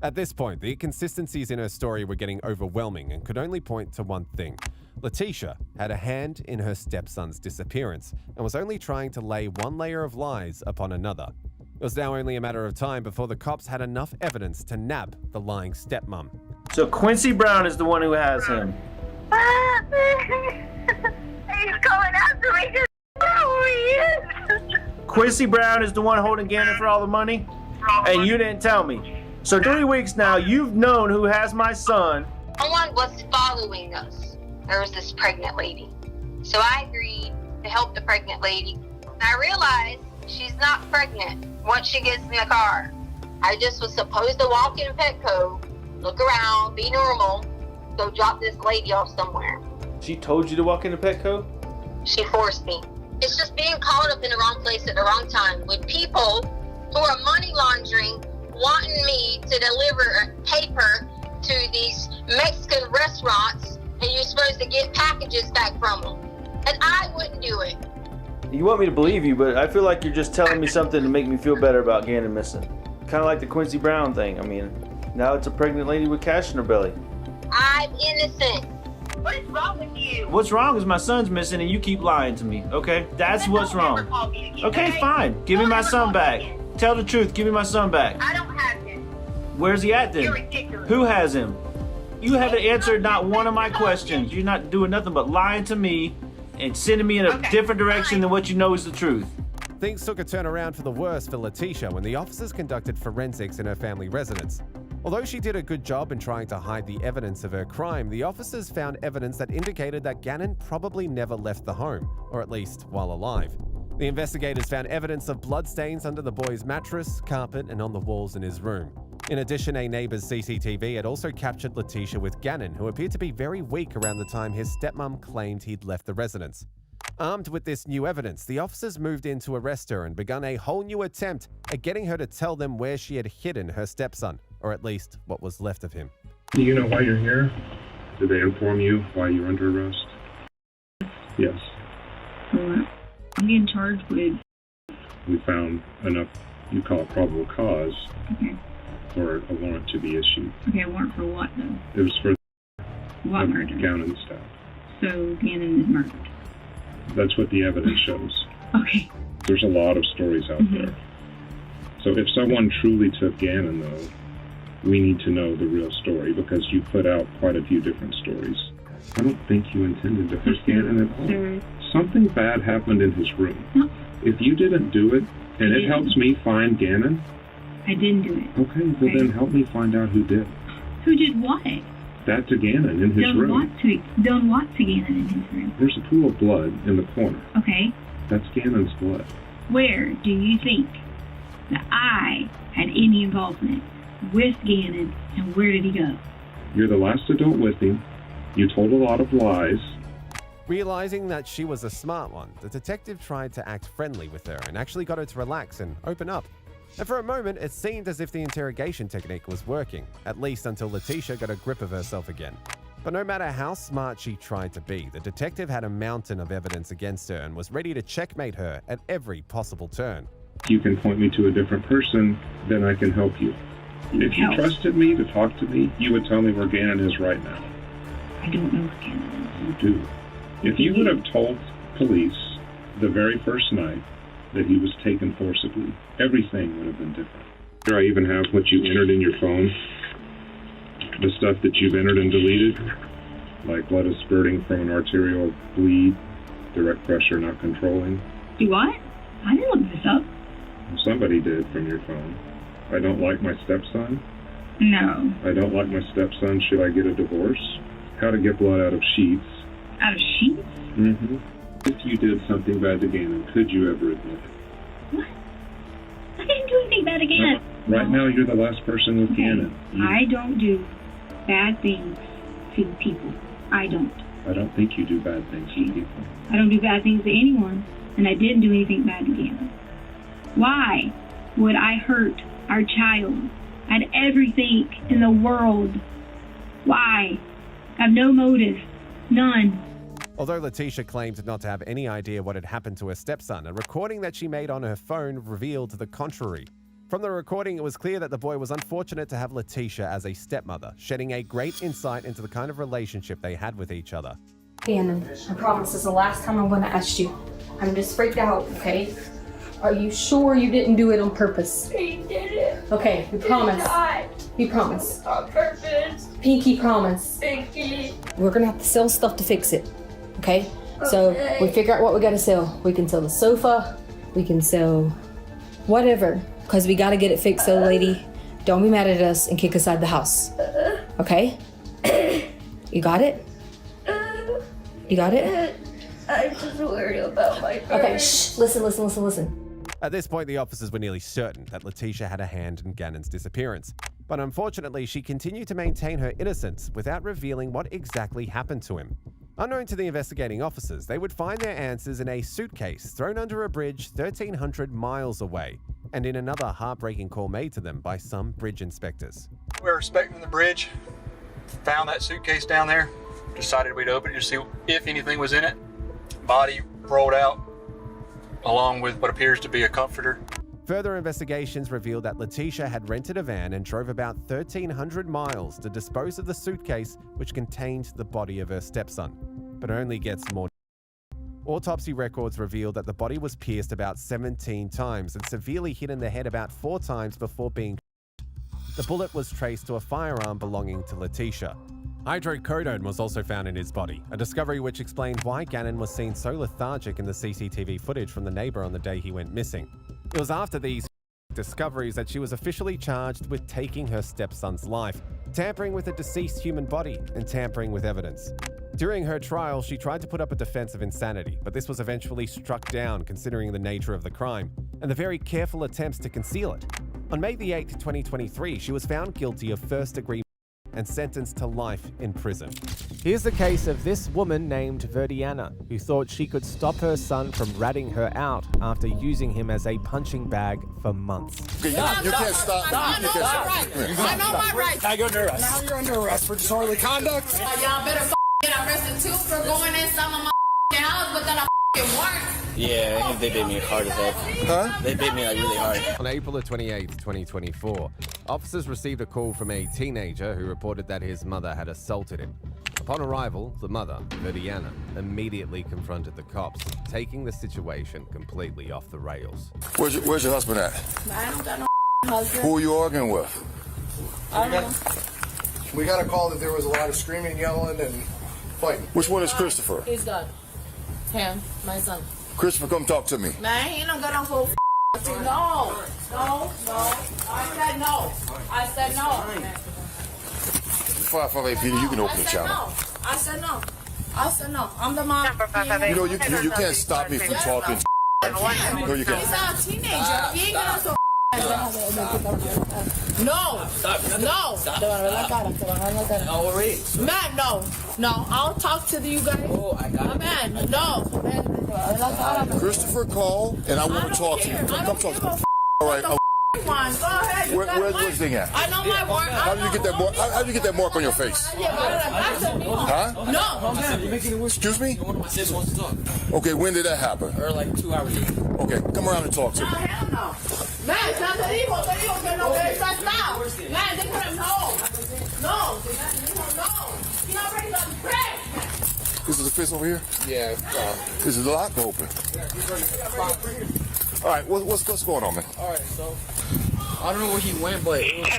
At this point, the inconsistencies in her story were getting overwhelming and could only point to one thing. Letitia had a hand in her stepson's disappearance and was only trying to lay one layer of lies upon another. It was now only a matter of time before the cops had enough evidence to nab the lying stepmom. So Quincy Brown is the one who has him. He's coming after me. Just know who he is. Quincy Brown is the one holding Gannon for all the money? And you didn't tell me. So 3 weeks now, you've known who has my son. Someone was following us. There was this pregnant lady. So I agreed to help the pregnant lady. And I realized she's not pregnant once she gets in the car. I just was supposed to walk in Petco, look around, be normal, go drop this lady off somewhere. She told you to walk into Petco? She forced me. It's just being caught up in the wrong place at the wrong time with people who are money laundering, wanting me to deliver paper to these Mexican restaurants, and you're supposed to get packages back from them. And I wouldn't do it. You want me to believe you, but I feel like you're just telling me something to make me feel better about Gannon missing. Kind of like the Quincy Brown thing. I mean, now it's a pregnant lady with cash in her belly. I'm innocent. What is wrong with you? What's wrong is my son's missing and you keep lying to me, okay? That's what's wrong. Okay, fine. Give me my son back. Tell the truth. Give me my son back. I don't have him. Where's he at then? You're ridiculous. Who has him? You haven't answered not one of my questions. You're not doing nothing but lying to me and sending me in a different direction than what you know is the truth. Things took a turn around for the worse for Letitia when the officers conducted forensics in her family residence. Although she did a good job in trying to hide the evidence of her crime, the officers found evidence that indicated that Gannon probably never left the home, or at least while alive. The investigators found evidence of bloodstains under the boy's mattress, carpet, and on the walls in his room. In addition, a neighbor's CCTV had also captured Letitia with Gannon, who appeared to be very weak around the time his stepmom claimed he'd left the residence. Armed with this new evidence, the officers moved in to arrest her and begun a whole new attempt at getting her to tell them where she had hidden her stepson, or at least what was left of him. Do you know why you're here? Did they inform you why you're under arrest? Yes. I'm getting charged with... We found enough, you call it probable cause, for a warrant to be issued. Okay, warrant for what though? It was for what murder? Gannon stuff. So Gannon is murdered. That's what the evidence shows. Okay. There's a lot of stories out there. So if someone truly took Gannon, though, we need to know the real story because you put out quite a few different stories. I don't think you intended to hurt Gannon at all. Something bad happened in his room. No. If you didn't do it, and it helps me find Gannon... I didn't do it. Okay, well then help me find out who did. Who did what? That's a Gannon in his Done room. Done what to Gannon in his room? There's a pool of blood in the corner. Okay. That's Gannon's blood. Where do you think that I had any involvement with Gannon, and where did he go? You're the last adult with him. You told a lot of lies. Realizing that she was a smart one, the detective tried to act friendly with her and actually got her to relax and open up. And for a moment, it seemed as if the interrogation technique was working, at least until Letitia got a grip of herself again. But no matter how smart she tried to be, the detective had a mountain of evidence against her and was ready to checkmate her at every possible turn. If you can point me to a different person, then I can help you. If you trusted me to talk to me, you would tell me where Gannon is right now. I don't know where Gannon is. You do. If you would have told police the very first night that he was taken forcibly, everything would have been different. Here I even have what you entered in your phone. The stuff that you've entered and deleted, like blood is spurting from an arterial bleed, direct pressure not controlling. Do what? I didn't look this up. Somebody did from your phone. I don't like my stepson. No. I don't like my stepson. Should I get a divorce? How to get blood out of sheets. Out of sheets? Mm-hmm. If you did something bad to Gannon, could you ever admit it? What? I didn't do anything bad to Gannon. Right now, you're the last person with Gannon. I don't do bad things to people. I don't. I don't think you do bad things to people. I don't do bad things to anyone, and I didn't do anything bad to Gannon. Why would I hurt our child? I had everything in the world. Why? I have no motive. None. Although Letitia claimed not to have any idea what had happened to her stepson, a recording that she made on her phone revealed the contrary. From the recording, it was clear that the boy was unfortunate to have Letitia as a stepmother, shedding a great insight into the kind of relationship they had with each other. Gannon, I promise this is the last time I'm going to ask you. I'm just freaked out, okay? Are you sure you didn't do it on purpose? He did it. Okay, you promise. You promise. On purpose. Pinky promise. Pinky. We're gonna have to sell stuff to fix it, okay? So we figure out what we gotta sell. We can sell the sofa, we can sell whatever, because we gotta get it fixed, so lady, don't be mad at us and kick us out of the house, okay? You got it? You got it? I'm just worried about my bird. Okay, shh, listen. At this point, the officers were nearly certain that Letitia had a hand in Gannon's disappearance. But unfortunately, she continued to maintain her innocence without revealing what exactly happened to him. Unknown to the investigating officers, they would find their answers in a suitcase thrown under a bridge 1,300 miles away, and in another heartbreaking call made to them by some bridge inspectors. We were inspecting the bridge, found that suitcase down there, decided we'd open it to see if anything was in it. Body rolled out, along with what appears to be a comforter. Further investigations revealed that Letitia had rented a van and drove about 1,300 miles to dispose of the suitcase which contained the body of her stepson. But it only gets more. Autopsy records revealed that the body was pierced about 17 times and severely hit in the head about 4 times before being. The bullet was traced to a firearm belonging to Letitia. Hydrocodone was also found in his body, a discovery which explained why Gannon was seen so lethargic in the CCTV footage from the neighbor on the day he went missing. It was after these discoveries that she was officially charged with taking her stepson's life, tampering with a deceased human body, and tampering with evidence. During her trial, she tried to put up a defense of insanity, but this was eventually struck down considering the nature of the crime and the very careful attempts to conceal it. On May the 8th, 2023, she was found guilty of first-degree and sentenced to life in prison. Here's the case of this woman named Verdiana, who thought she could stop her son from ratting her out after using him as a punching bag for months. Okay, you can't stop. You can't stop. I know my rights. Now you're under arrest. Now you're under arrest for disorderly conduct. Y'all better get arrested too for going in some of my house without a warrant. Yeah, they bit me hard as hell. Huh? They bit me like really hard. On April 28, 2024, officers received a call from a teenager who reported that his mother had assaulted him. Upon arrival, the mother, Verdiana, immediately confronted the cops, taking the situation completely off the rails. Where's your husband at? I don't got no husband. Who are you arguing with? I don't know. We got a call that there was a lot of screaming, yelling, and fighting. Which one is Christopher? He's gone. Him, my son. Christopher, come talk to me. Man, he don't got no whole No. I said no. 558 PD, you can open the channel. No. I said no. I said no. I'm the mom. You know, you can't stop me from talking. No, you can't. He's not a teenager. He ain't gonna so. No. No. Man, no. No, I'll talk to you guys. Oh, I got it. Man, no. Christopher called, and I want to talk to you. Come talk to me. All right. Go ahead. Where's this thing at? I know my work. How did you get that mark? How did you get that mark on your face? Huh? No. Excuse me? Okay, when did that happen? Like 2 hours ago. Okay, come around and talk to me. Hell no. Man, ya te digo que no ves está. Man, they put him no. No. He already got the break. This is the fist over here? Yeah. This is the lock open. All right, what's going on, man? All right, so I don't know where he went, but it was,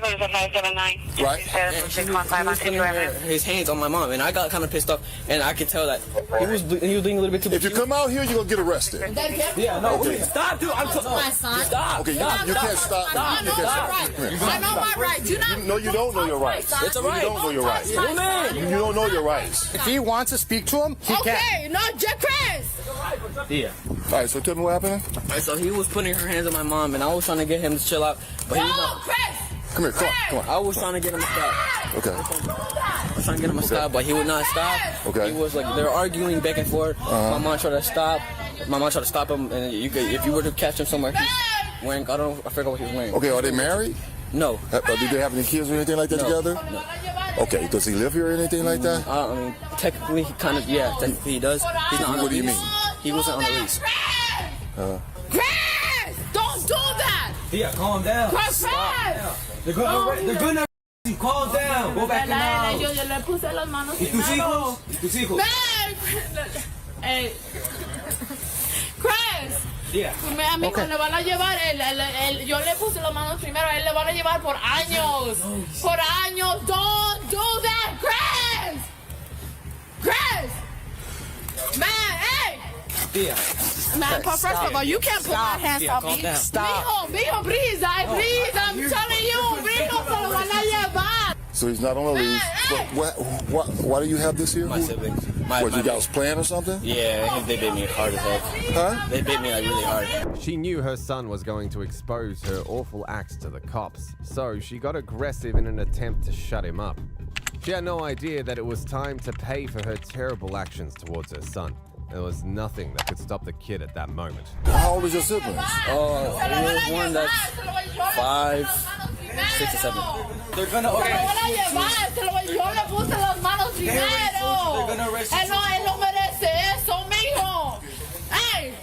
right. And he was putting his hands on my mom, and I got kind of pissed off, and I could tell that he was doing a little bit too much. If you come out here, you're gonna get arrested. Yeah, no, okay. Stop, dude. I'm my son. Stop. Okay, you can't stop. I know my rights. I know my rights. You don't know your rights. It's a right. You don't know your rights. You don't know your rights. If he wants to speak to him, he can. Okay, no, Chris. Yeah. All right, so tell me what happened. All right, so he was putting her hands on my mom, and I was trying to get him to chill out, but he was not. Come here, come on. I was trying to get him to stop. Okay. I was trying to get him to stop, but he would not stop. Okay. He was like, they were arguing back and forth. My mom tried to stop. My mom tried to stop him, and if you were to catch him somewhere, he's wearing, I forgot what he was wearing. Okay, are they married? No. Do they have any kids or anything like that together? No. Okay, does he live here or anything like that? I mean, technically, he kind of, yeah, technically he does. He's not on the lease. What do you mean? He wasn't on the lease. Chris, don't do that. Yeah, calm down. Chris, they're gonna calm down. Go back in the house. Yo le puse las manos ¿Y tus hijos? ¿Y tus hijos? Hey, Chris. Yeah. A mí le van a llevar, yo le puse las manos primero, a él le van a llevar por años. Por años. Don't do that, Chris. Chris. Man, hey. Yeah. Man, first of all, you can't put my hands on me. Stop. Mijo, please, I'm telling you, mijo, se lo van a llevar. So he's not on the lease. Why do you have this here? My siblings. You guys playing or something? Yeah, I think they bit me hard as heck. Huh? They bit me like really hard. She knew her son was going to expose her awful acts to the cops, so she got aggressive in an attempt to shut him up. She had no idea that it was time to pay for her terrible actions towards her son. There was nothing that could stop the kid at that moment. How old is your siblings? There's one that's 5, 6, or 7. They're gonna Yo le puse las manos primero. Él no merece eso, mijo. Hey,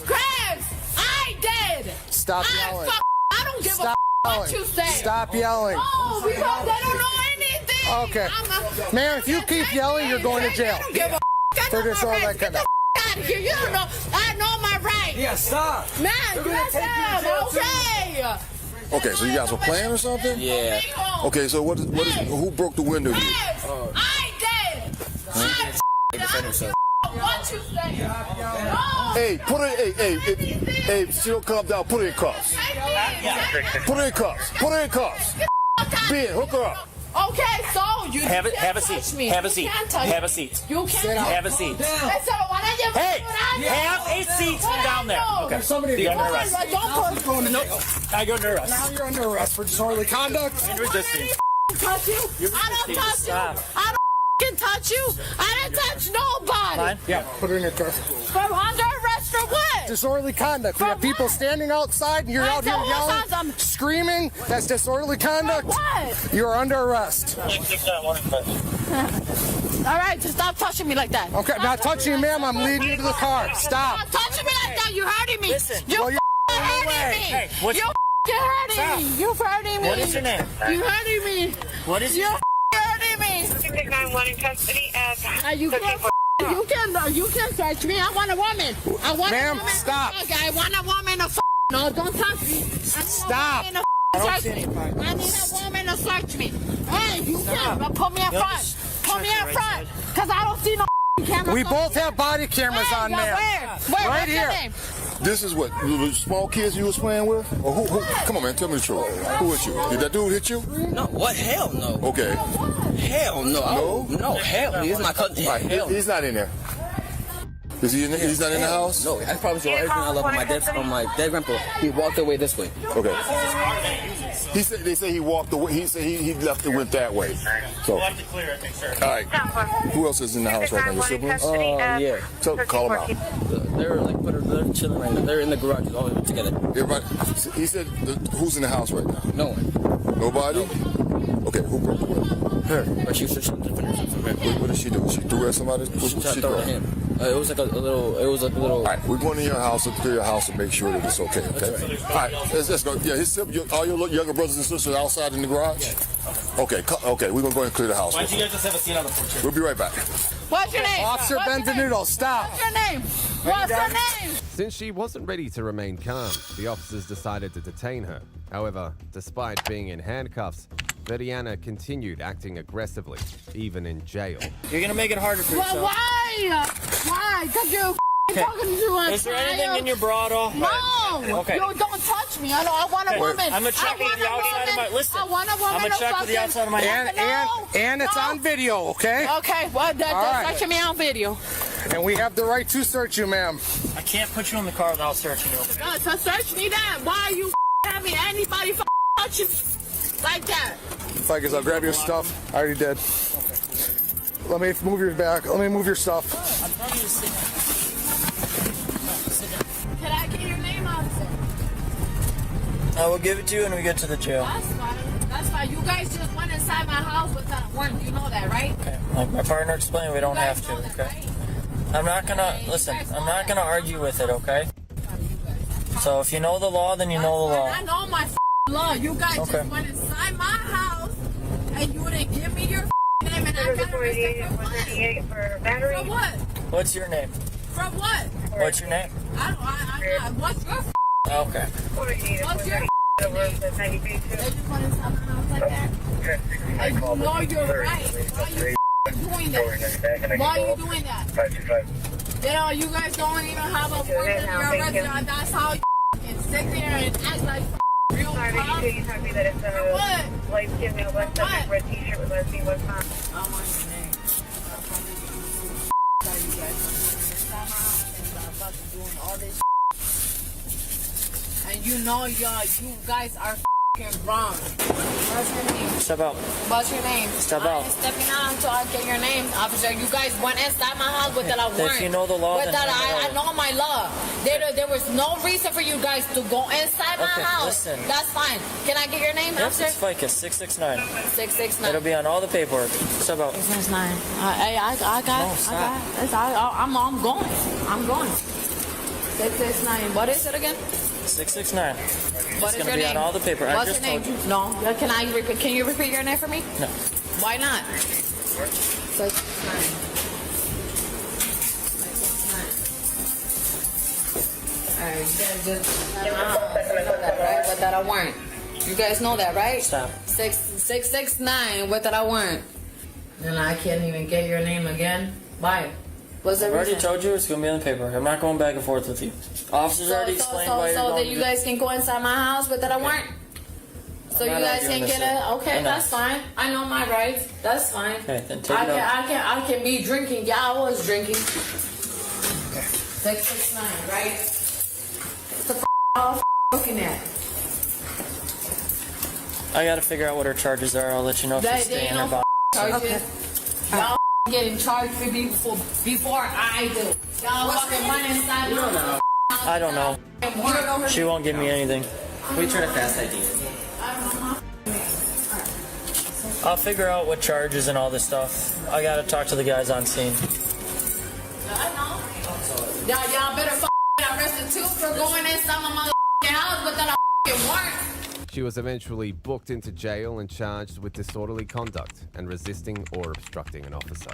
Chris, I did. Stop yelling. I don't give a what you say. Stop yelling. Oh, because they don't know anything. Okay. Man, if you keep yelling, you're going to jail. I don't give a for this all that kind of. Out of here. You don't know. I know my rights. Yeah, stop. Man, okay. Okay, so you guys were playing or something? Yeah. Okay, so who broke the window here? I did. What you say? Hey, hey, she don't calm down, put her in cuffs. Put her in cuffs. Put her in cuffs. Ben, hook her up. Okay, so you have a seat. Have a seat. Have a seat. You can't have a seat. Hey, have a seat down there. Okay. You're under arrest. Nope. Now you're under arrest. Now you're under arrest for disorderly conduct. And resisting. Touch you? I don't touch you. I don't touch you. I didn't touch nobody. Fine. Yeah, put her in a cuff. From under arrest for what? Disorderly conduct. We have people standing outside and you're out here yelling, screaming. That's disorderly conduct. What? You're under arrest. All right, just stop touching me like that. Okay, I'm not touching you, ma'am. I'm leading you to the car. Stop. Stop touching me like that. You're hurting me. Listen. Well, you're hurting me. Hey, what's you're hurting me. You're hurting me. What is your name? You're hurting me. What is you're hurting me. 911 in custody of you can't touch me. I want a woman. I want a woman. Stop. I want a woman to no, don't touch me. Stop. I need a woman to search me. Hey, you can't put me in front. Put me in front. Because I don't see no camera. We both have body cameras on, ma'am. Where? Right here. This is what the small kids you was playing with, or who? Come on, man, tell me the truth. Who hit you? Did that dude hit you? No, what? Hell no. Okay. Hell no. No, hell no. He's my cousin. Right, he's not in there. Is he in there? He's not in the house? No, I probably saw everything I love on my dead grandpa. He walked away this way. Okay. He said they say he walked away. He said he left and went that way. So. All right. Who else is in the house right now? Your siblings? Yeah. So call them out. They're they're chilling right now. They're in the garage all together. Everybody. He said who's in the house right now? No one. Nobody. Okay. Who broke the window? Her. But she was just defending herself. What did she do? She threw at somebody. She tried to throw at him. It was like a little. All right, we're going to your house and clear your house and make sure that it's okay. Okay. All right, let's go. Yeah, all your younger brothers and sisters outside in the garage. Okay. Okay. We're gonna go ahead and clear the house. Why don't you guys just have a seat on the porch? We'll be right back. What's your name? Officer Benvenuto, stop. What's your name? What's your name? Since she wasn't ready to remain calm, the officers decided to detain her. However, despite being in handcuffs, Verdiana continued acting aggressively, even in jail. You're gonna make it harder for yourself. Well, why? Why? Because you're talking to a Is there anything in your bra at all? No. Okay. You don't touch me. I want a woman. I'm gonna check with the outside of my. Listen. I want a woman. I'm gonna check with the outside of my. And it's on video, okay? Okay. Well, that's searching me on video. And we have the right to search you, ma'am. I can't put you in the car without searching you. So search me that. Why you having anybody touch you like that? Ficus, I'll grab your stuff. I already did. Let me move your back. Let me move your stuff. Can I get your name, officer? I will give it to you when we get to the jail. That's fine. That's fine. You guys just went inside my house without a warrant. You know that, right? Okay. Like my partner explained, we don't have to. Okay. Right? I'm not gonna listen. I'm not gonna argue with it. Okay. So if you know the law, then you know the law. I know my law. You guys just went inside my house and you didn't give me your name, and I got arrested for battery. For what? What's your name? For what? What's your name? What's your Okay. What's your name? They just went inside my house like that. And you know you're right. Why you doing that? Why are you doing that? You know, you guys don't even have a warrant in your restaurant. That's how you can sit there and act like real tough. For what? Lights give me a black subject, red t-shirt with lesbian West Palm. I want your name. You guys doing all this and you know you guys are wrong. What's your name? Step out. What's your name? Step out. I'm stepping out until I get your name, officer. You guys went inside my house without a warrant. If you know the law, then I know my law. There was no reason for you guys to go inside my house. Listen. That's fine. Can I get your name, Yes, officer? it's Ficus 669. 669. It'll be on all the paperwork. Step out. 669. I got. I'm going. I'm going. 669. What is it again? 669. What It's is going to your be name? on all the paper. What's I just your name? told you. No. Can you repeat your name for me? No. Why not? 669. Alright, you guys just you know that, right? Without a warrant. You guys know that, right? Stop. 669 without a warrant. And I can't even get your name again. Why? What's the I've already reason? told you it's going to be on the paper. I'm not going back and forth with you. Officers already explained why you're So going that you guys can go inside my house without a warrant? So I'm you not guys arguing can this get it? Okay, Enough. that's fine. I know my rights. That's fine. Okay, then take it out. I can be drinking. Yeah, I was drinking. 669, right? What the f*** looking at? I got to figure out what her charges are. I'll let you know if she's They staying ain't in her no box. charges. Y'all getting charged for before I do. Y'all fucking running inside my I don't know. She won't give me anything. We tried a fast ID. I'll figure out what charges and all this stuff. I got to talk to the guys on scene. I know. Y'all better get arrested too for going inside my motherfucking house without a fucking warrant. She was eventually booked into jail and charged with disorderly conduct and resisting or obstructing an officer.